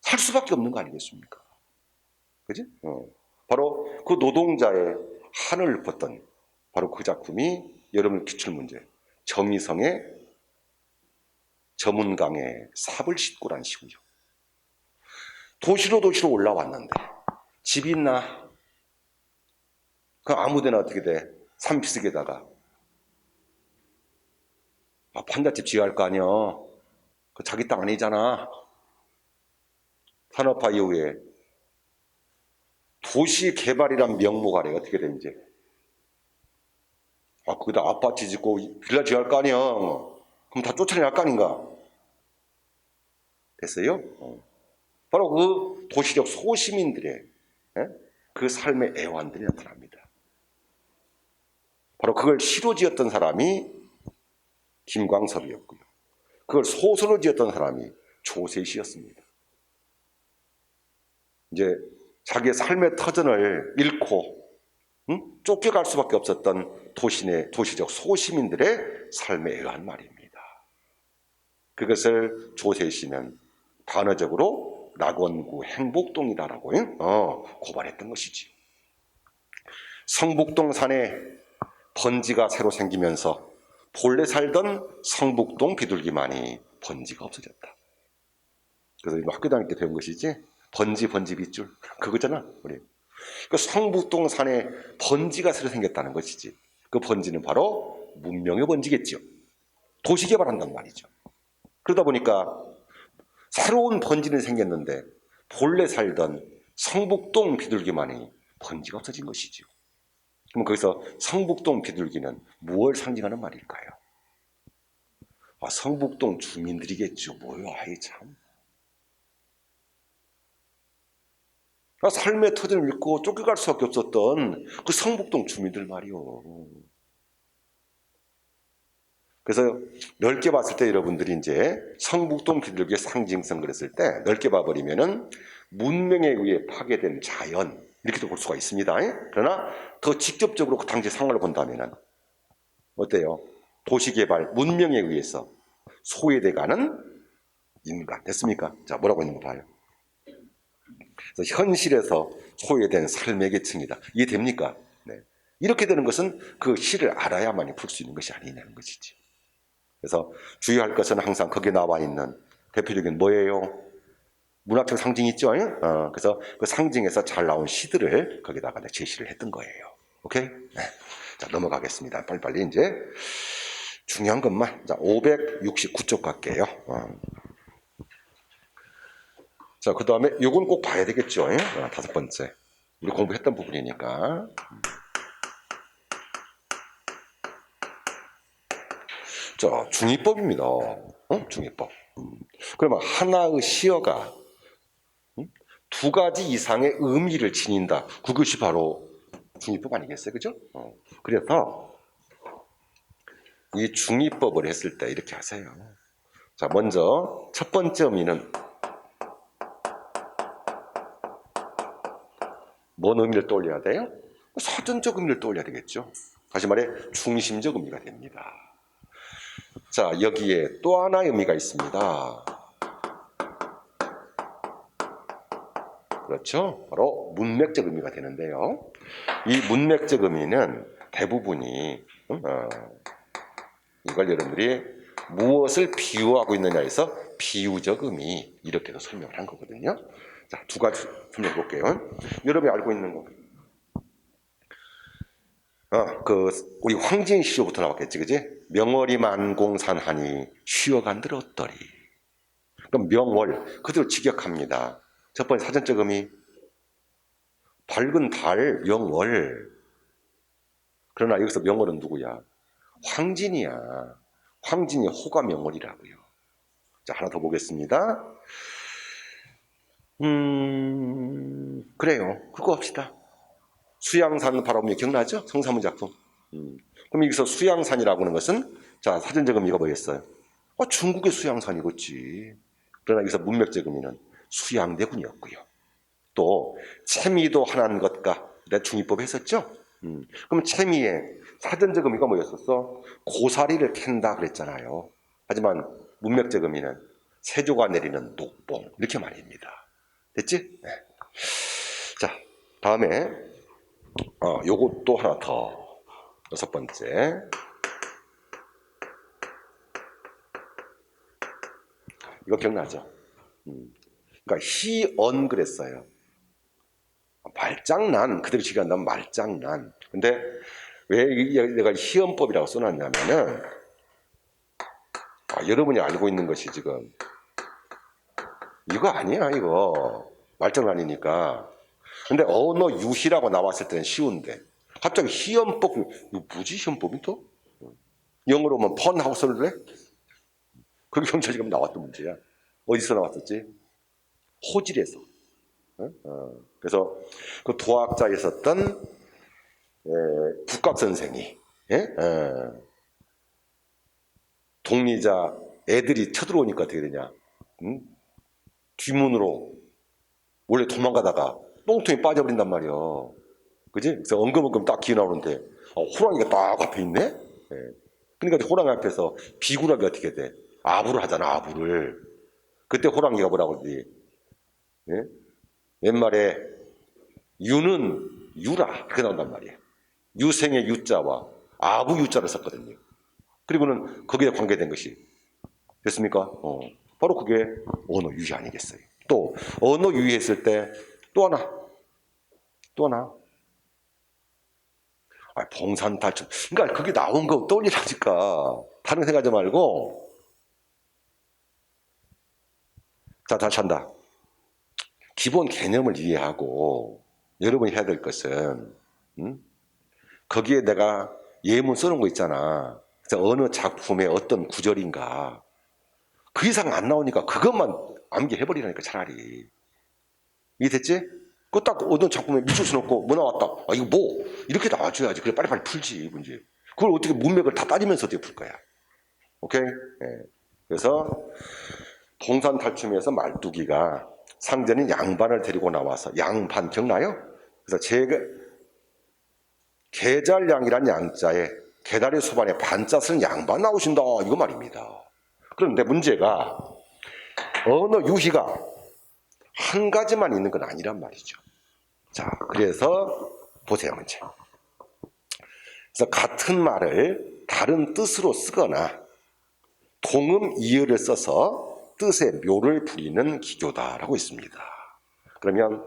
살 수밖에 없는 거 아니겠습니까? 그지? 바로 그 노동자의 한을 읊었던 바로 그 작품이 여러분 기출문제 정의성의 저문강에 삽을 싣고란 식이요. 도시로 올라왔는데 집이 있나? 그 아무데나 어떻게 돼? 산비스에다가 판잣집 지어야 할 거 아니야. 그 자기 땅 아니잖아. 산업화 이후에 도시 개발이란 명목 아래 어떻게 돼 이제? 거기다 아파트 짓고 빌라 지어야 할 거 아니야. 그럼 다 쫓아내야 할 거 아닌가? 됐어요? 바로 그 도시적 소시민들의 그 삶의 애환들이 나타납니다. 바로 그걸 시로 지었던 사람이 김광섭이었고요. 그걸 소설로 지었던 사람이 조세시였습니다. 이제 자기의 삶의 터전을 잃고 쫓겨갈 수밖에 없었던 도시적 소시민들의 삶에 의한 말입니다. 그것을 조세시는 단어적으로 낙원구 행복동이다라고 고발했던 것이지. 성북동 산에 번지가 새로 생기면서 본래 살던 성북동 비둘기만이 번지가 없어졌다. 그래서 학교 다닐 때 배운 것이지. 번지 빗줄 그거잖아 우리. 그 성북동 산에 번지가 새로 생겼다는 것이지. 그 번지는 바로 문명의 번지겠죠. 도시 개발한단 말이죠. 그러다 보니까 새로운 번지는 생겼는데 본래 살던 성북동 비둘기만이 번지가 없어진 것이죠. 그럼 거기서 성북동 비둘기는 무엇을 상징하는 말일까요? 성북동 주민들이겠죠. 뭐요? 아이 참. 삶의 터전을 잃고 쫓겨갈 수밖에 없었던 그 성북동 주민들 말이요. 그래서 넓게 봤을 때 여러분들이 이제 성북동 비둘기의 상징성 그랬을 때 넓게 봐버리면은 문명에 의해 파괴된 자연 이렇게도 볼 수가 있습니다. 그러나 더 직접적으로 그 당시 상황을 본다면은 어때요? 도시개발 문명에 의해서 소외돼가는 인간 됐습니까? 자 뭐라고 있는 거 봐요. 그래서 현실에서 소외된 삶의 계층이다. 이해됩니까? 네. 이렇게 되는 것은 그 시를 알아야만이 풀 수 있는 것이 아니냐는 것이지. 그래서 주의할 것은 항상 거기에 나와 있는 대표적인 뭐예요? 문학적 상징이 있죠. 그래서 그 상징에서 잘 나온 시들을 거기다가 제시를 했던 거예요. 오케이? 네. 자 넘어가겠습니다. 빨리빨리 이제 중요한 것만. 자 569쪽 갈게요. 자, 그 다음에 요건 꼭 봐야 되겠죠. 다섯 번째. 우리 공부했던 부분이니까. 자, 중의법입니다. 중의법. 그러면 하나의 시어가 두 가지 이상의 의미를 지닌다. 그것이 바로 중의법 아니겠어요? 그죠? 그래서 이 중의법을 했을 때 이렇게 하세요. 자, 먼저 첫 번째 의미는 뭔 의미를 떠올려야 돼요? 사전적 의미를 떠올려야 되겠죠. 다시 말해 중심적 의미가 됩니다. 자 여기에 또 하나의 의미가 있습니다. 그렇죠. 바로 문맥적 의미가 되는데요. 이 문맥적 의미는 대부분이 이걸 여러분들이 무엇을 비유하고 있느냐에서 비유적 의미 이렇게도 설명을 한 거거든요. 자, 두 가지 설명해 볼게요. 여러분이 알고 있는 거. 우리 황진 시조부터 나왔겠지, 그지? 명월이 만공산하니 쉬어간들 어떠리. 그럼 명월, 그대로 직역합니다. 첫 번째 사전적 의미. 밝은 달, 명월. 그러나 여기서 명월은 누구야? 황진이야. 황진이 호가 명월이라고요. 자, 하나 더 보겠습니다. 그래요. 그거 합시다. 수양산 바라보면 기억나죠? 성사문 작품. 그럼 여기서 수양산이라고 하는 것은 자 사전적 의미가 뭐겠어요? 중국의 수양산이겠지. 그러나 여기서 문맥적 의미는 수양대군이었고요. 또 채미도 하나인 것과 내가 중의법 했었죠? 그럼 채미의 사전적 의미가 뭐였었어? 고사리를 캔다 그랬잖아요. 하지만 문맥적 의미는 세조가 내리는 녹봉 이렇게 말입니다. 됐지? 네. 자, 다음에 요것도 하나 더. 6번째. 이거 기억나죠? 그러니까 희언 그랬어요. 말장난, 그대로 지간다면 말장난. 근데 왜 내가 희언법이라고 써놨냐면은 여러분이 알고 있는 것이 지금 이거 아니야, 이거 말장난이니까. 근데 언어 유희라고 나왔을 때는 쉬운데 갑자기 희언법, 이거 뭐지 희언법이 또? 영어로 하면 펀하우스를 그래? 그게 경찰지검 나왔던 문제야. 어디서 나왔었지? 호질에서. 그래서 그 도학자에 있었던 국각 선생이 동리자 애들이 쳐들어오니까 어떻게 되냐? 뒷문으로 원래 도망가다가 똥통에 빠져버린단 말이야. 그지? 그래서 엉금엉금 딱 기어 나오는데 호랑이가 딱 앞에 있네? 그러니까 호랑이 앞에서 비굴하게 어떻게 돼? 아부를 하잖아, 아부를. 그때 호랑이가 뭐라고 그러지? 옛말에 유는 유라 이렇게 나온단 말이에요. 유생의 유자와 아부 유자를 썼거든요. 그리고는 거기에 관계된 것이 됐습니까? 바로 그게 언어 유희 아니겠어요. 또 언어 유희했을 때 또 하나 봉산탈출. 그러니까 그게 나온 거 떠올리라니까. 다른 거 생각하지 말고. 자, 다시 한다. 기본 개념을 이해하고 여러분이 해야 될 것은 거기에 내가 예문 써놓은 거 있잖아. 그래서 어느 작품의 어떤 구절인가 그 이상 안 나오니까 그것만 암기해버리라니까 차라리. 이해됐지? 그거 딱 어느 작품에 밑줄 써놓고 뭐 나왔다. 이거 뭐 이렇게 나와줘야지. 그래 빨리빨리 풀지 문제. 그걸 어떻게 문맥을 다 따지면서 어떻게 풀 거야. 오케이? 네. 그래서 동산탈춤에서 말뚝이가 상전인 양반을 데리고 나와서 양반 기억나요? 그래서 계잘량이란 양자에 계다리 수반에 반자 쓰는 양반 나오신다 이거 말입니다. 그런데 문제가 언어 유희가 한 가지만 있는 건 아니란 말이죠. 자, 그래서 보세요 문제. 그래서 같은 말을 다른 뜻으로 쓰거나 동음 이어를 써서 뜻의 묘를 부리는 기교다라고 있습니다. 그러면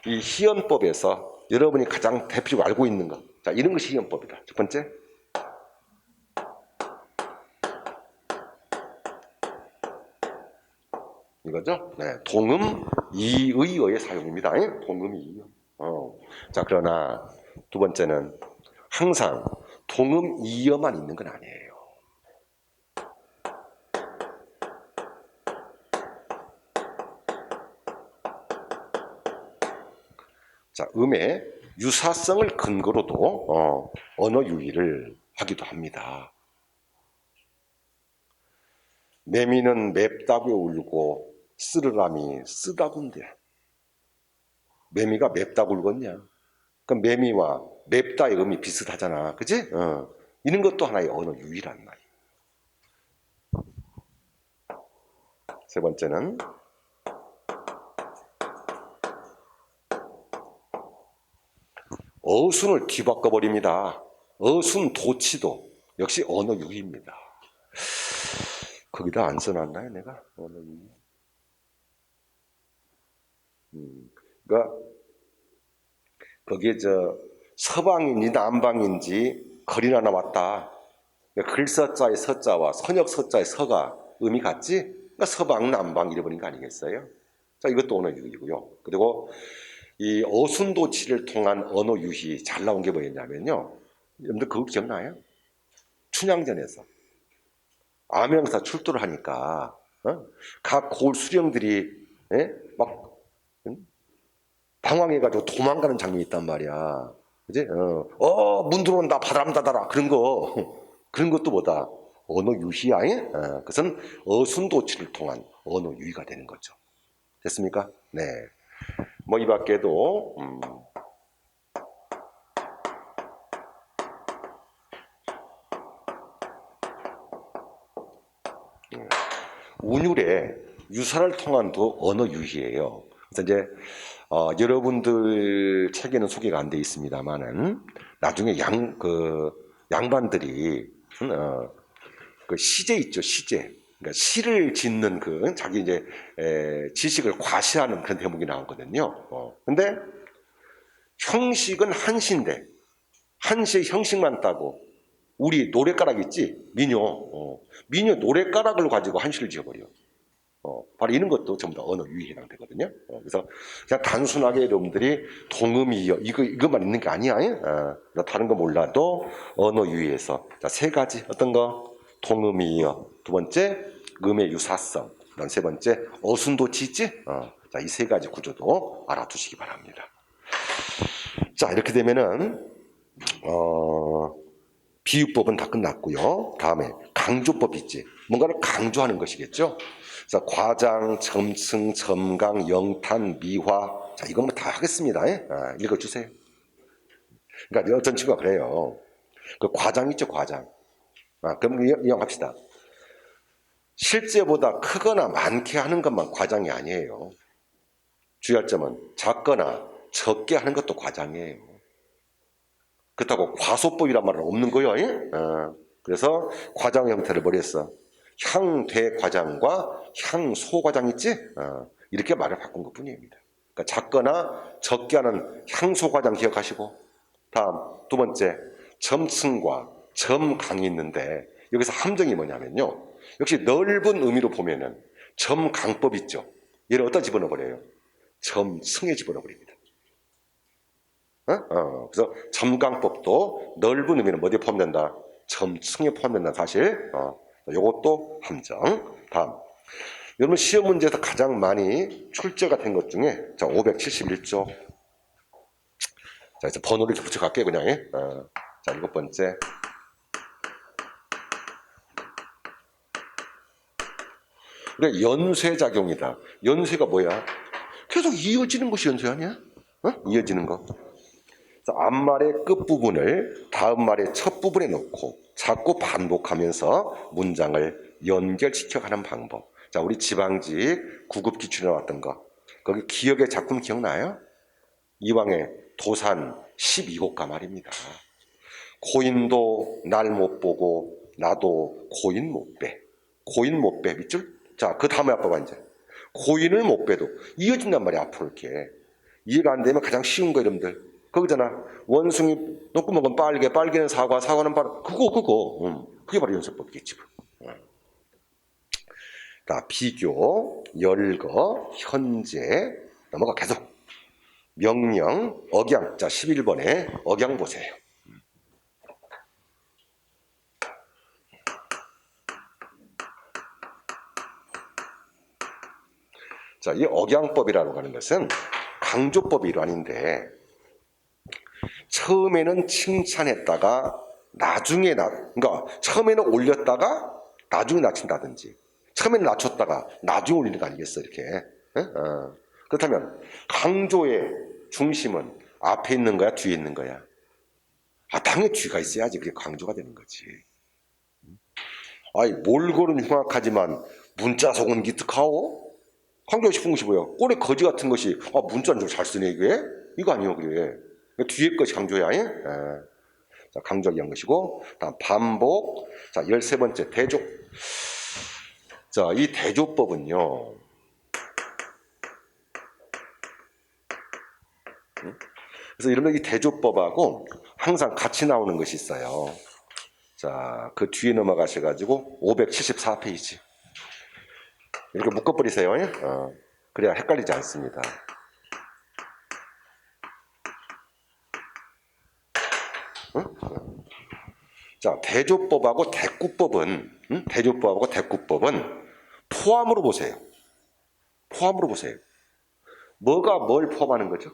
이 희언법에서 여러분이 가장 대표적으로 알고 있는 것, 자 이런 것이 희언법이다. 첫 번째, 이거죠. 네, 동음 이의어의 사용입니다. 동음 이의. 자 그러나 두 번째는 항상 동음 이어만 있는 건 아니에요. 자, 음의 유사성을 근거로도 언어 유희를 하기도 합니다. 매미는 맵다고 울고 쓰르람이 쓰다군데 매미가 맵다고 울겠냐? 그럼 매미와 맵다의 음이 비슷하잖아, 그치? 이런 것도 하나의 언어 유희란 말이야. 세 번째는 어순을 뒤바꿔 버립니다. 어순 도치도 역시 언어 유희입니다. 거기다 안 써놨나요, 내가? 언어 유희. 그러니까 거기에 서방인지 남방인지 거리나 나왔다. 글서자의 서자와 선역 서자의 서가 의미 같지? 그러니까 서방 남방 잃어버린 거 아니겠어요? 자, 이것도 언어 유희고요. 그리고 이 어순도치를 통한 언어 유희 잘 나온 게 뭐였냐면요. 여러분들 그거 기억나요? 춘향전에서 암행사 출두를 하니까 각 고을 수령들이 막 당황해가지고 도망가는 장면이 있단 말이야. 그지? 문 들어온다, 바람 닫아라. 그런 것도 뭐다? 언어 유희야. 그것은 어순도치를 통한 언어 유희가 되는 거죠. 됐습니까? 네. 뭐 이 밖에도 운율의 유사를 통한 도 언어 유희예요. 그래서 이제 여러분들 책에는 소개가 안 돼 있습니다만은 나중에 양반들이 그 시제 있죠, 시제. 그러니까 시를 짓는 그 자기 이제 지식을 과시하는 그런 대목이 나오거든요. 근데 형식은 한시인데 한시의 형식만 따고 우리 노랫가락 있지, 민요. 민요 노랫가락을 가지고 한시를 지어버려. 바로 이런 것도 전부 다 언어 유희에 해당되거든요. 그래서 그냥 단순하게 여러분들이 동음이요 이것만 있는 게 아니야. 다른 거 몰라도 언어 유희에서 자, 세 가지 어떤 거 동음이요. 두 번째 음의 유사성. 그다음 세 번째 어순도치 있지. 자, 이 세 가지 구조도 알아두시기 바랍니다. 자, 이렇게 되면은 비유법은 다 끝났고요. 다음에 강조법 있지. 뭔가를 강조하는 것이겠죠. 그래서 과장, 점승, 점강, 영탄, 미화. 자, 이건 뭐 다 하겠습니다. 읽어주세요. 그러니까 어떤 친구가 그래요. 그 과장 있죠, 과장. 그럼 이용합시다. 실제보다 크거나 많게 하는 것만 과장이 아니에요. 주의할 점은 작거나 적게 하는 것도 과장이에요. 그렇다고 과소법이란 말은 없는 거예요. 그래서 과장 형태를 버렸어. 향대과장과 향소과장 있지? 이렇게 말을 바꾼 것 뿐입니다. 그러니까 작거나 적게 하는 향소과장 기억하시고, 다음 두 번째 점승과 점강이 있는데 여기서 함정이 뭐냐면요, 역시 넓은 의미로 보면은 점강법 있죠. 얘를 어디다 집어넣어버려요? 점승에 집어넣어버립니다. 그래서 점강법도 넓은 의미는 어디에 포함된다? 점승에 포함된다 사실. 이것도 함정. 다음, 여러분 시험 문제에서 가장 많이 출제가 된 것 중에 자 571조. 자, 이제 번호를 이렇게 붙여갈게요 그냥. 자, 일곱 번째. 그래, 연쇄작용이다. 연쇄가 뭐야? 계속 이어지는 것이 연쇄 아니야? 이어지는 거. 앞말의 끝부분을 다음 말의 첫 부분에 넣고 자꾸 반복하면서 문장을 연결시켜 가는 방법. 자, 우리 지방직 9급 기출에 나왔던 거. 거기 기억의 작품 기억나요? 이왕의 도산 12호가 말입니다. 고인도 날 못 보고 나도 고인 못 빼. 고인 못 빼. 밑줄? 자, 그 다음에 아빠가 이제 고인을 못 빼도 이어진단 말이야. 앞으로 이렇게. 이해가 안 되면 가장 쉬운 거 여러분들. 거기잖아. 원숭이 놓고 먹은 빨개, 빨개는 사과, 사과는 바로 그거. 그게 바로 연습법이겠지. 자, 비교, 열거, 현재 넘어가 계속. 명령, 억양. 자, 11번에 억양 보세요. 자, 이 억양법이라고 하는 것은 강조법의 일환인데 처음에는 칭찬했다가 나중에 그러니까 처음에는 올렸다가 나중에 낮춘다든지 처음에는 낮췄다가 나중에 올리는 거 아니겠어 이렇게. 그렇다면 강조의 중심은 앞에 있는 거야 뒤에 있는 거야? 당연히 뒤가 있어야지 그게 강조가 되는 거지. 몰골은 흉악하지만 문자 속은 기특하오? 강조하고 싶은 것이 뭐야? 꼴의 거지 같은 것이 문자는 좀 잘 쓰네 이게? 이거 아니요 그래. 뒤에 것이 강조야. 자, 강조하기 한 것이고, 다음 반복. 자, 13번째 대조. 자, 이 대조법은요. 그래서 이러면 이 대조법하고 항상 같이 나오는 것이 있어요. 자, 그 뒤에 넘어가셔가지고 574페이지. 이렇게 묶어버리세요. 그래야 헷갈리지 않습니다. 자, 대조법하고 대구법은 포함으로 보세요. 포함으로 보세요. 뭐가 뭘 포함하는 거죠?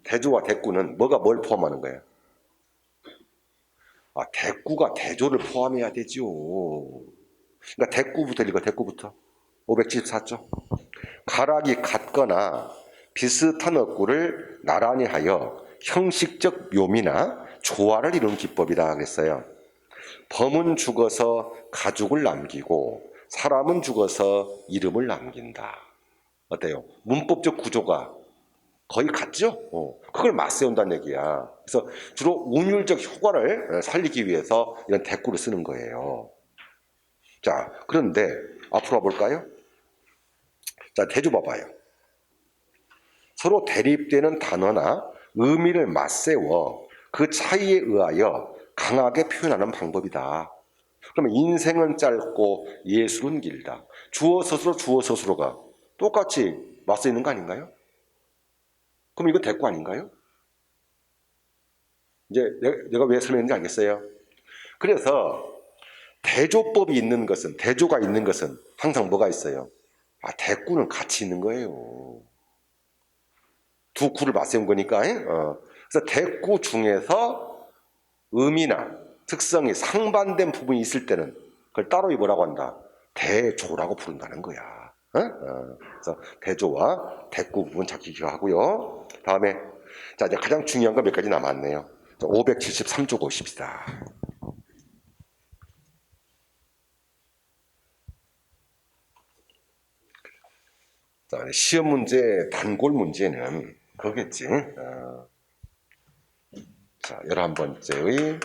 대조와 대구는 뭐가 뭘 포함하는 거예요? 대구가 대조를 포함해야 되죠. 그러니까 대구부터 읽어, 대구부터. 574조. 가락이 같거나 비슷한 어구를 나란히 하여 형식적 묘미나 조화를 이룬 기법이다 그랬어요. 범은 죽어서 가죽을 남기고 사람은 죽어서 이름을 남긴다. 어때요? 문법적 구조가 거의 같죠? 그걸 맞세운다는 얘기야. 그래서 주로 운율적 효과를 살리기 위해서 이런 대꾸를 쓰는 거예요. 자, 그런데 앞으로 와볼까요? 자, 대조 봐봐요. 서로 대립되는 단어나 의미를 맞세워 그 차이에 의하여 강하게 표현하는 방법이다. 그러면 인생은 짧고 예술은 길다. 주어 서술어가 똑같이 맞서 있는 거 아닌가요? 그럼 이거 대꾸 아닌가요? 이제 내가 왜 설명했는지 알겠어요? 그래서 대조법이 있는 것은, 대조가 있는 것은 항상 뭐가 있어요? 대꾸는 같이 있는 거예요. 두 구를 맞세운 거니까. 그래서 대꾸 중에서 의미나 특성이 상반된 부분이 있을 때는 그걸 따로 뭐라고 한다? 대조라고 부른다는 거야. 그래서 대조와 대꾸 부분 잘 기억하고요. 다음에 자, 이제 가장 중요한 거 몇 가지 남았네요. 573쪽 오십시다. 자, 시험 문제, 단골 문제는 그거겠지. 자, 11번째의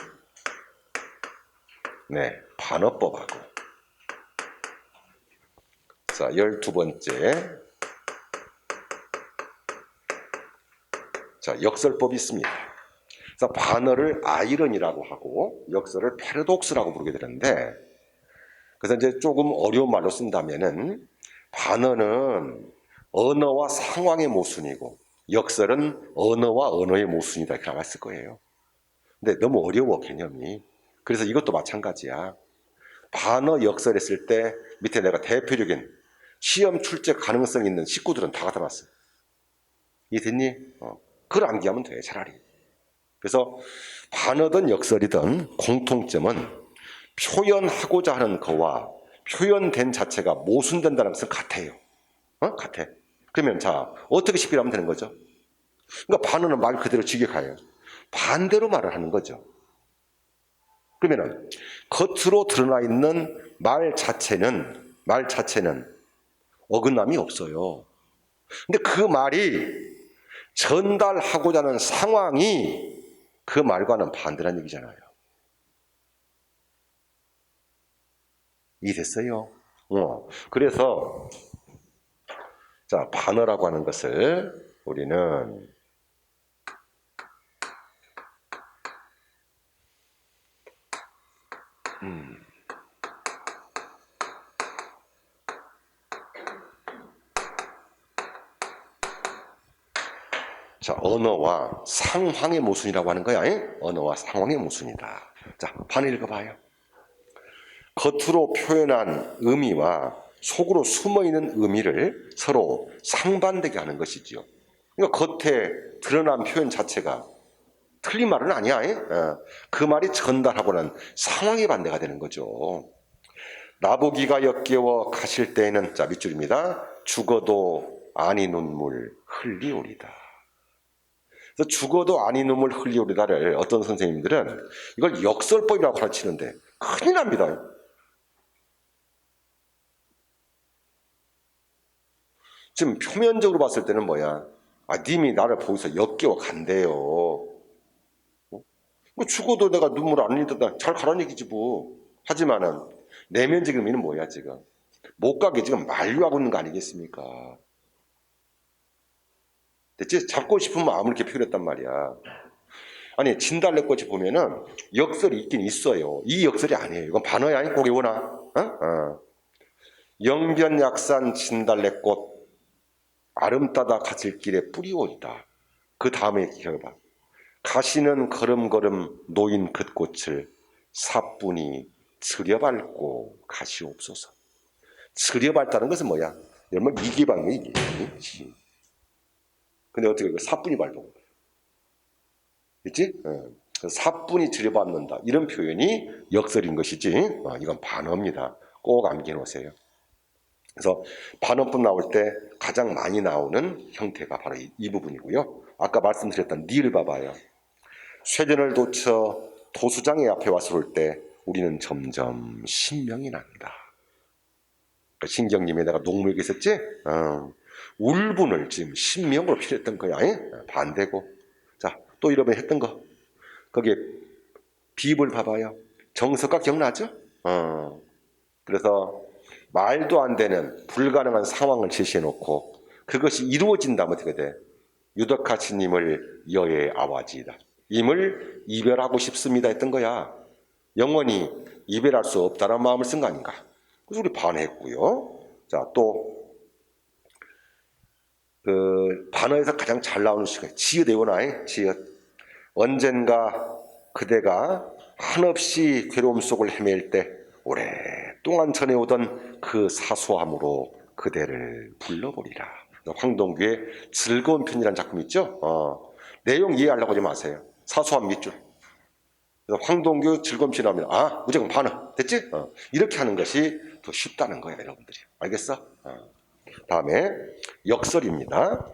반어법하고, 자, 12번째, 자, 역설법이 있습니다. 그래서 반어를 아이러니라고 하고 역설을 패러독스라고 부르게 되는데, 그래서 이제 조금 어려운 말로 쓴다면은 반어는 언어와 상황의 모순이고 역설은 언어와 언어의 모순이다, 이렇게 나왔을 거예요. 근데 너무 어려워, 개념이. 그래서 이것도 마찬가지야. 반어 역설했을 때 밑에 내가 대표적인 시험 출제 가능성 있는 식구들은 다 갖다 놨어. 이해됐니? 그걸 암기하면 돼, 차라리. 그래서 반어든 역설이든 공통점은 표현하고자 하는 거와 표현된 자체가 모순된다는 것은 같아요. 같아. 그러면 자, 어떻게 식별하면 되는 거죠? 그러니까 반어는 말 그대로 직역하여요. 반대로 말을 하는 거죠. 그러면은 겉으로 드러나 있는 말 자체는 어긋남이 없어요. 근데 그 말이 전달하고자 하는 상황이 그 말과는 반대라는 얘기잖아요. 이해됐어요? 그래서 자, 반어라고 하는 것을 우리는 자, 언어와 상황의 모순이라고 하는 거야. 언어와 상황의 모순이다. 자, 반을 읽어봐요. 겉으로 표현한 의미와 속으로 숨어있는 의미를 서로 상반되게 하는 것이지요. 그러니까 겉에 드러난 표현 자체가 틀린 말은 아니야. 그 말이 전달하고는 상황이 반대가 되는 거죠. 나보기가 역겨워 가실 때에는, 자, 밑줄입니다. 죽어도 아니 눈물 흘리오리다. 그래서 죽어도 아니 눈물 흘리오리다를 어떤 선생님들은 이걸 역설법이라고 가르치는데 큰일 납니다. 지금 표면적으로 봤을 때는 뭐야? 님이 나를 보고서 역겨워 간대요. 뭐 죽어도 내가 눈물 안 흘리다 잘 가라는 얘기지 뭐. 하지만은 내면적인 의미는 뭐야 지금? 못 가게 지금 만류하고 있는 거 아니겠습니까? 됐지? 잡고 싶은 마음을 이렇게 표현했단 말이야. 아니, 진달래꽃이 보면은 역설이 있긴 있어요. 이 역설이 아니에요. 이건 반어야. 꼭 외워놔. 영변약산 진달래꽃 아름따다 가실 길에 뿌리오리다. 그 다음에 기억해봐. 가시는 걸음걸음 놓인 긋꽃을 사뿐히 들여밟고 가시옵소서. 들여밟다는 것은 뭐야? 여러분 이게 방금 이게. 근데 어떻게 사뿐히 밟고 있지? 사뿐히 들여밟는다. 이런 표현이 역설인 것이지. 이건 반어입니다. 꼭 암기해 놓으세요. 그래서 반어법 나올 때 가장 많이 나오는 형태가 바로 이 부분이고요. 아까 말씀드렸던 니를 봐봐요. 쇠전을 도쳐 도수장의 앞에 와서 올 때 우리는 점점 신명이 난다. 신경님에다가 녹무역이 있었지? 울분을 지금 신명으로 필요했던 거야. 반대고. 자, 또 이러면 했던 거. 거기에 비입을 봐봐요. 정석과 기억나죠? 그래서 말도 안 되는 불가능한 상황을 제시해놓고 그것이 이루어진다면 어떻게 돼? 유덕하시님을 여의 아와지이다. 임을 이별하고 싶습니다 했던 거야. 영원히 이별할 수 없다는 마음을 쓴 거 아닌가. 그래서 우리 반했고요. 자, 또 그 반어에서 가장 잘 나오는 시가 지읒 외워놔. 지읒. 언젠가 그대가 한없이 괴로움 속을 헤맬 때 오랫동안 전해오던 그 사소함으로 그대를 불러보리라. 황동규의 즐거운 편이라는 작품 있죠? 내용 이해하려고 하지 마세요. 사소한 밑줄. 그래서 황동규 즐거운 편 하면 무조건 반어. 됐지? 이렇게 하는 것이 더 쉽다는 거야, 여러분들이. 알겠어? 다음에 역설입니다.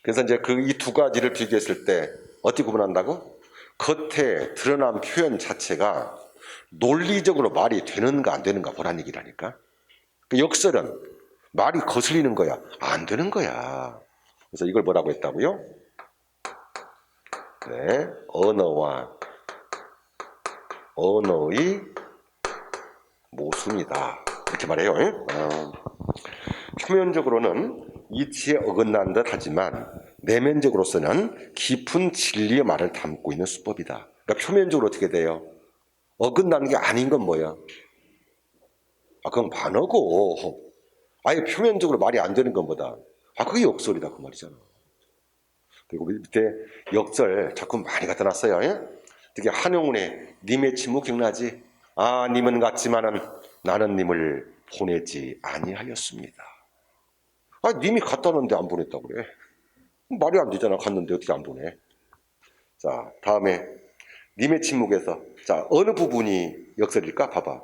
그래서 이제 그 이 두 가지를 비교했을 때 어떻게 구분한다고? 겉에 드러난 표현 자체가 논리적으로 말이 되는가 안 되는가 보라는 얘기라니까. 그 역설은 말이 거슬리는 거야, 안 되는 거야. 그래서 이걸 뭐라고 했다고요? 네, 언어와 언어의 모순이다. 이렇게 말해요. 표면적으로는 이치에 어긋난 듯 하지만 내면적으로서는 깊은 진리의 말을 담고 있는 수법이다. 그러니까 표면적으로 어떻게 돼요? 어긋나는 게 아닌 건 뭐야? 그건 반어고 아예 표면적으로 말이 안 되는 것보다 그게 역설이다 그 말이잖아. 그리고 밑에 역설 작품 많이 갖다 놨어요. 특히 한용운의 님의 침묵 기억나지? 님은 같지만은 나는 님을 보내지 아니하였습니다. 님이 갖다 놨는데 안 보냈다고 그래. 말이 안 되잖아. 갔는데 어떻게 안 보내. 자, 다음에 님의 침묵에서 자, 어느 부분이 역설일까? 봐봐.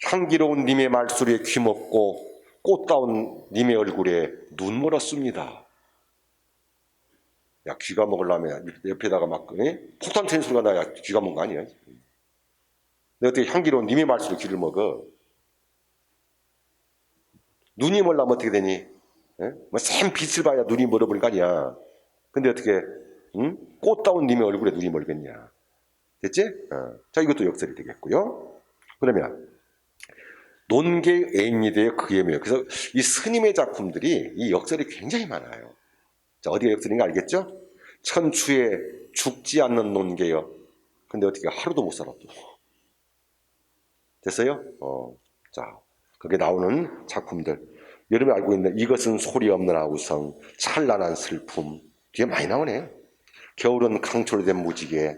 향기로운 님의 말소리에 귀먹고 꽃다운 님의 얼굴에 눈 멀었습니다. 야, 귀가 먹으려면 옆에다가 막 폭탄 튀는 소리가 나야 귀가 먹은 거 아니야? 근데 어떻게 향기로운 님의 말소리에 귀를 먹어? 눈이 멀라면 어떻게 되니? 샘 빛을 봐야 눈이 멀어버린 거 아니야. 근데 어떻게 꽃다운 님의 얼굴에 눈이 멀겠냐. 됐지? 자, 이것도 역설이 되겠고요. 그러면 논계의 애인이되어 그의 묘. 그래서 이 스님의 작품들이 이 역설이 굉장히 많아요. 자, 어디가 역설인가 알겠죠? 천추에 죽지 않는 논계여. 근데 어떻게 하루도 못 살았어. 됐어요? 자, 거기에 나오는 작품들. 여러분이 알고 있는 이것은 소리 없는 아우성, 찬란한 슬픔. 뒤에 많이 나오네요. 겨울은 강철된 무지개,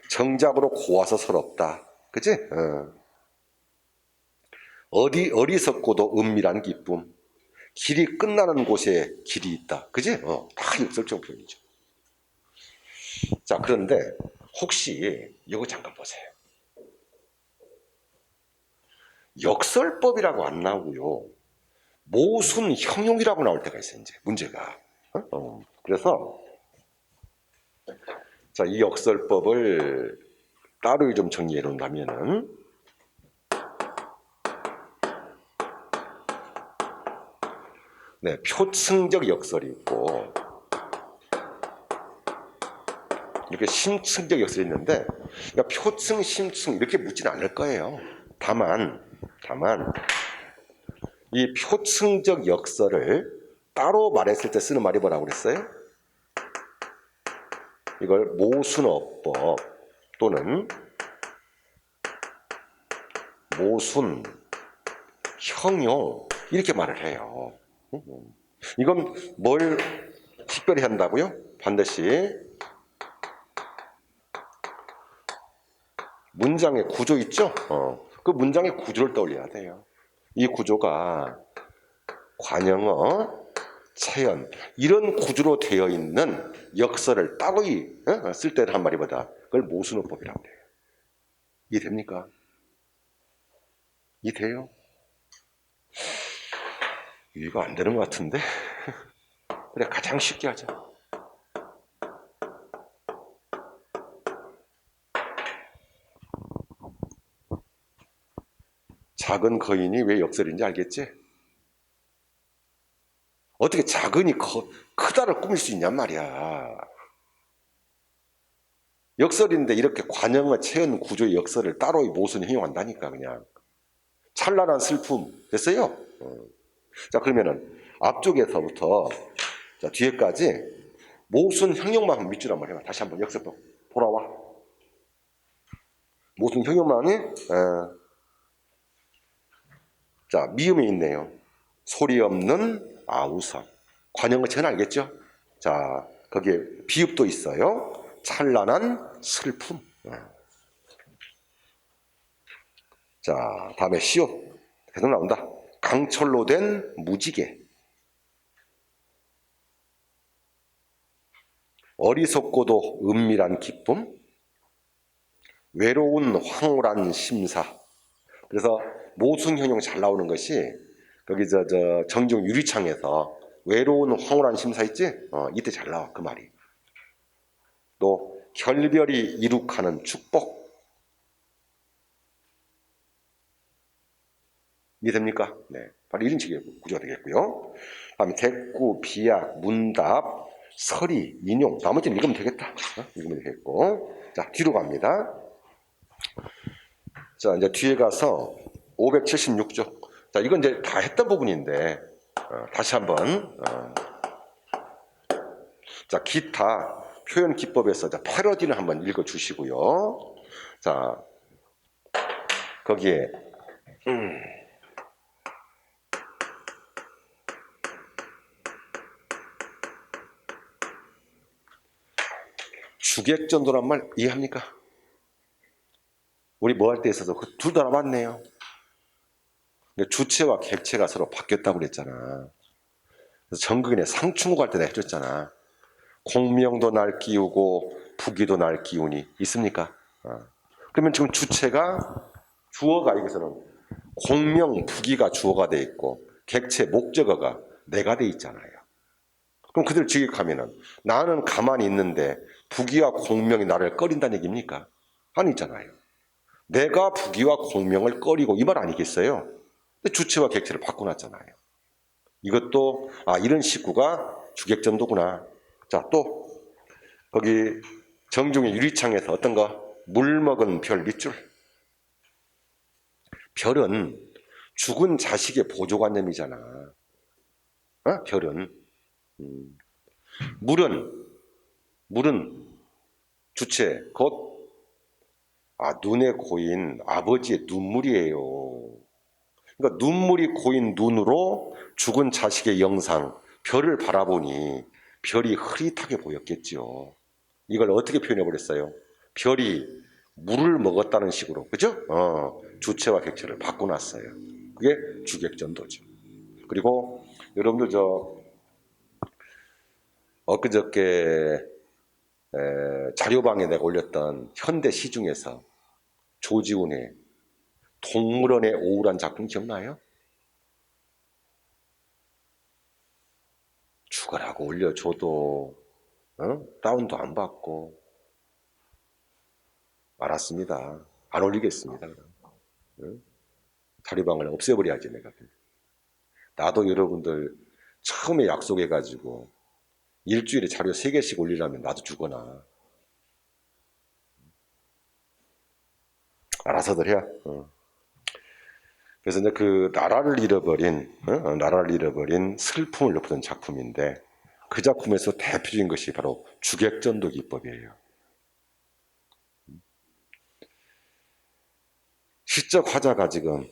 정작으로 고와서 서럽다. 그치? 어리석고도 은밀한 기쁨. 길이 끝나는 곳에 길이 있다. 그치? 다 역설적 표현이죠. 자, 그런데 혹시 이거 잠깐 보세요. 역설법이라고 안 나오고요. 모순 형용이라고 나올 때가 있어요. 이제 문제가. 그래서 자, 이 역설법을 따로 좀 정리해 놓는다면은 네, 표층적 역설이 있고 이렇게 심층적 역설이 있는데 그러니까 표층, 심층 이렇게 묻지는 않을 거예요. 다만 이 표층적 역설을 따로 말했을 때 쓰는 말이 뭐라고 그랬어요? 이걸 모순어법 또는 모순, 형용 이렇게 말을 해요. 이건 뭘 특별히 한다고요? 반드시 문장의 구조 있죠? 그 문장의 구조를 떠올려야 돼요. 이 구조가 관형어, 체연 이런 구조로 되어 있는 역설을 따로이 쓸 때를 한 말이보다 그걸 모순어법이라고 해요. 이해됩니까? 이해돼요? 이해가 안 되는 것 같은데? 그래, 가장 쉽게 하자. 작은 거인이 왜 역설인지 알겠지? 어떻게 작은이 크다를 꾸밀 수 있냔 말이야. 역설인데 이렇게 관형어 체현 구조의 역설을 따로 모순 형용한다니까. 그냥 찬란한 슬픔 됐어요? 자, 그러면은 앞쪽에서부터 자, 뒤에까지 모순 형용만 한번 밑줄 한번 해봐. 다시 한번 역설 돌아와. 모순 형용만이 자, 미음이 있네요. 소리 없는 아우성. 관형어 체현 알겠죠? 자, 거기에 비읍도 있어요. 찬란한 슬픔. 자, 다음에 시옷. 계속 나온다. 강철로 된 무지개. 어리석고도 은밀한 기쁨. 외로운 황홀한 심사. 그래서 모순형용 잘 나오는 것이 거기 정중 유리창에서 외로운 황홀한 심사 있지? 이때 잘 나와 그 말이. 또 결별이 이룩하는 축복. 이해됩니까? 네, 바로 이런 식의 구조가 되겠고요. 다음에 대꾸, 비약, 문답, 서리, 인용. 나머지는 읽으면 되겠다. 읽으면 되겠고. 자, 뒤로 갑니다. 자, 이제 뒤에 가서 576쪽. 자, 이건 이제 다 했던 부분인데 다시 한번 자, 기타 표현 기법에서 자, 패러디를 한번 읽어 주시고요. 자, 거기에 주객전도란 말 이해합니까? 우리 뭐 할 때 있어서 둘 다 맞네요. 주체와 객체가 서로 바뀌었다고 그랬잖아. 그래서 정극인의 상충구 할 때 내가 해줬잖아. 공명도 날 끼우고 부기도 날 끼우니 있습니까? 그러면 지금 주체가 주어가 여기서는 공명, 부기가 주어가 돼 있고 객체, 목적어가 내가 돼 있잖아요. 그럼 그대로 직역하면은 나는 가만히 있는데 부기와 공명이 나를 꺼린다는 얘기입니까? 아니잖아요. 내가 부기와 공명을 꺼리고 이 말 아니겠어요? 근데 주체와 객체를 바꿔놨잖아요. 이것도 이런 식구가 주객전도구나. 자, 또 거기 정중의 유리창에서 어떤 거? 물 먹은 별 밑줄. 별은 죽은 자식의 보조관념이잖아. 별은 물은 주체 곧 눈에 고인 아버지의 눈물이에요. 그러니까 눈물이 고인 눈으로 죽은 자식의 영상 별을 바라보니 별이 흐릿하게 보였겠죠. 이걸 어떻게 표현해 버렸어요? 별이 물을 먹었다는 식으로, 그죠? 주체와 객체를 바꿔놨어요. 그게 주객전도죠. 그리고 여러분들 엊그저께 자료방에 내가 올렸던 현대 시중에서 조지훈의 동물원의 오후란 작품 기억나요? 죽어라고 올려줘도 다운도 안 받고 알았습니다. 안 올리겠습니다. 자료방을 없애버려야지 내가. 나도 여러분들 처음에 약속해가지고 일주일에 자료 3개씩 올리려면 나도 죽어나. 알아서들 해. 그래서 이제 그 나라를 잃어버린 슬픔을 읊는 작품인데 그 작품에서 대표적인 것이 바로 주객전도 기법이에요. 시적 화자가 지금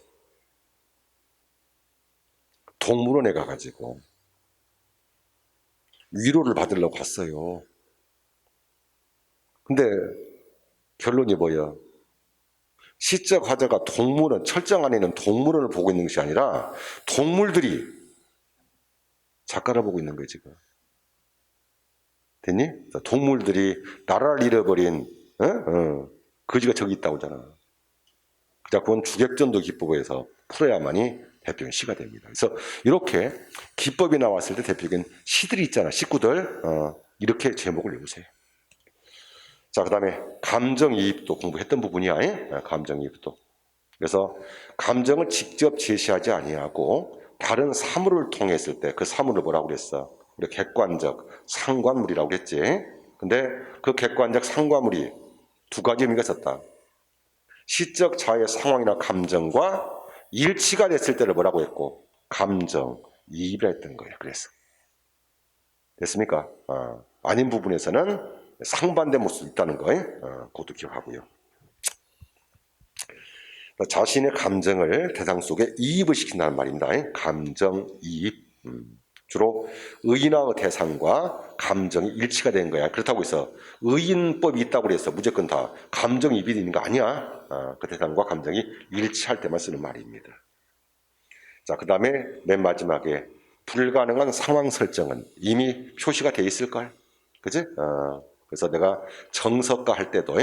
동물원에 가가지고 위로를 받으려고 갔어요. 근데 결론이 뭐예요? 시적 화자가 동물원, 철장 안에 있는 동물원을 보고 있는 것이 아니라 동물들이 작가를 보고 있는 거예요, 지금. 됐니? 동물들이 나라를 잃어버린 거지가 저기 있다고 하잖아. 그 작품은 주객전도 기법에서 풀어야만이 대표적인 시가 됩니다. 그래서 이렇게 기법이 나왔을 때 대표적인 시들이 있잖아. 식구들 이렇게 제목을 읽으세요. 자, 그 다음에 감정이입도 공부했던 부분이야. 감정이입도. 그래서 감정을 직접 제시하지 아니하고 다른 사물을 통했을 때 그 사물을 뭐라고 그랬어? 우리 객관적 상관물이라고 그랬지. 근데 그 객관적 상관물이 두 가지 의미가 있었다. 시적 자의 상황이나 감정과 일치가 됐을 때를 뭐라고 했고 감정 이입이라 했던 거예요. 그래서 됐습니까? 아닌 부분에서는 상반된 모습이 있다는 거예요. 그것도 기억하고요. 자신의 감정을 대상 속에 이입을 시킨다는 말입니다. 감정 이입. 주로 의인화의 대상과 감정이 일치가 된 거야. 그렇다고 해서 의인법이 있다고 해서 무조건 다 감정이입이 있는 거 아니야. 그 대상과 감정이 일치할 때만 쓰는 말입니다. 자, 그 다음에 맨 마지막에 불가능한 상황 설정은 이미 표시가 돼 있을걸. 그지? 그래서 내가 정석가 할 때도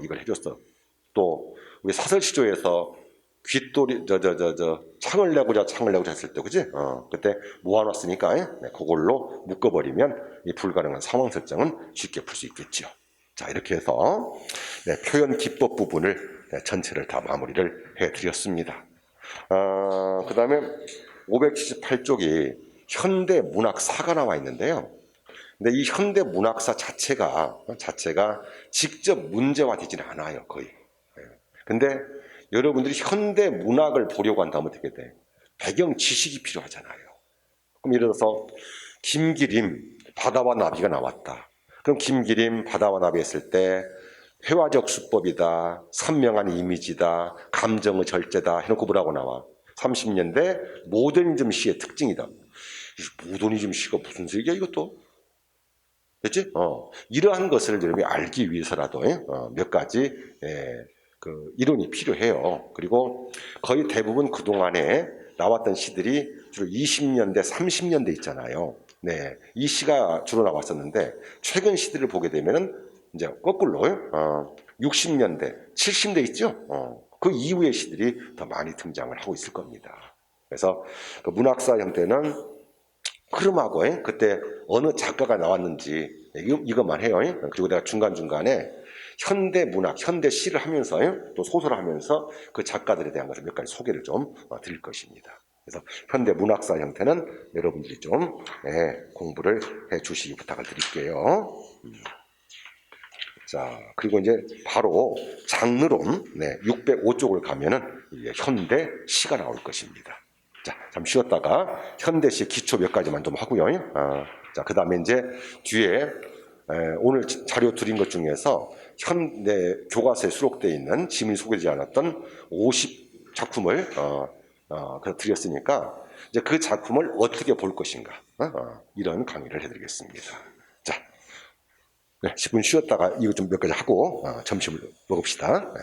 이걸 해줬어. 또 우리 사설시조에서 귓돌이 창을 내고자 했을 때 그지? 그때 모아놨으니까 그걸로 묶어버리면 이 불가능한 상황 설정은 쉽게 풀 수 있겠죠. 자, 이렇게 해서 표현 기법 부분을 전체를 다 마무리를 해드렸습니다. 그 다음에 578쪽이 현대 문학사가 나와 있는데요. 근데 이 현대 문학사 자체가 직접 문제화되지는 않아요, 거의. 근데 여러분들이 현대 문학을 보려고 한다면 어떻게 돼? 배경 지식이 필요하잖아요. 그럼 예를 들어서 김기림 바다와 나비가 나왔다. 그럼 김기림 바다와 나비 했을 때 회화적 수법이다, 선명한 이미지다, 감정의 절제다 해놓고 뭐라고 나와? 30년대 모더니즘 시의 특징이다. 모더니즘 시가 무슨 소리야 이것도? 됐지? 이러한 것을 여러분이 알기 위해서라도 몇 가지 그 이론이 필요해요. 그리고 거의 대부분 그동안에 나왔던 시들이 주로 20년대, 30년대 있잖아요. 네, 이 시가 주로 나왔었는데 최근 시들을 보게 되면은 이제 거꾸로 60년대, 70년대 있죠. 그 이후의 시들이 더 많이 등장을 하고 있을 겁니다. 그래서 그 문학사 형태는 흐름하고 그때 어느 작가가 나왔는지 이것만 해요. 그리고 내가 중간중간에 현대 문학, 현대 시를 하면서 또 소설을 하면서 그 작가들에 대한 것을 몇 가지 소개를 좀 드릴 것입니다. 그래서 현대 문학사 형태는 여러분들이 좀 공부를 해 주시기 부탁을 드릴게요. 자, 그리고 이제 바로 장르론 605쪽을 가면은 현대 시가 나올 것입니다. 자, 잠시 쉬었다가 현대시 기초 몇 가지만 좀 하고요. 자, 그 다음에 이제 뒤에 오늘 자료 드린 것 중에서 현대 교과서에 수록되어 있는 지문이 소개되지 않았던 50작품을 드렸으니까 이제 그 작품을 어떻게 볼 것인가 이런 강의를 해드리겠습니다. 자, 10분 쉬었다가 이거 좀 몇 가지 하고 점심을 먹읍시다.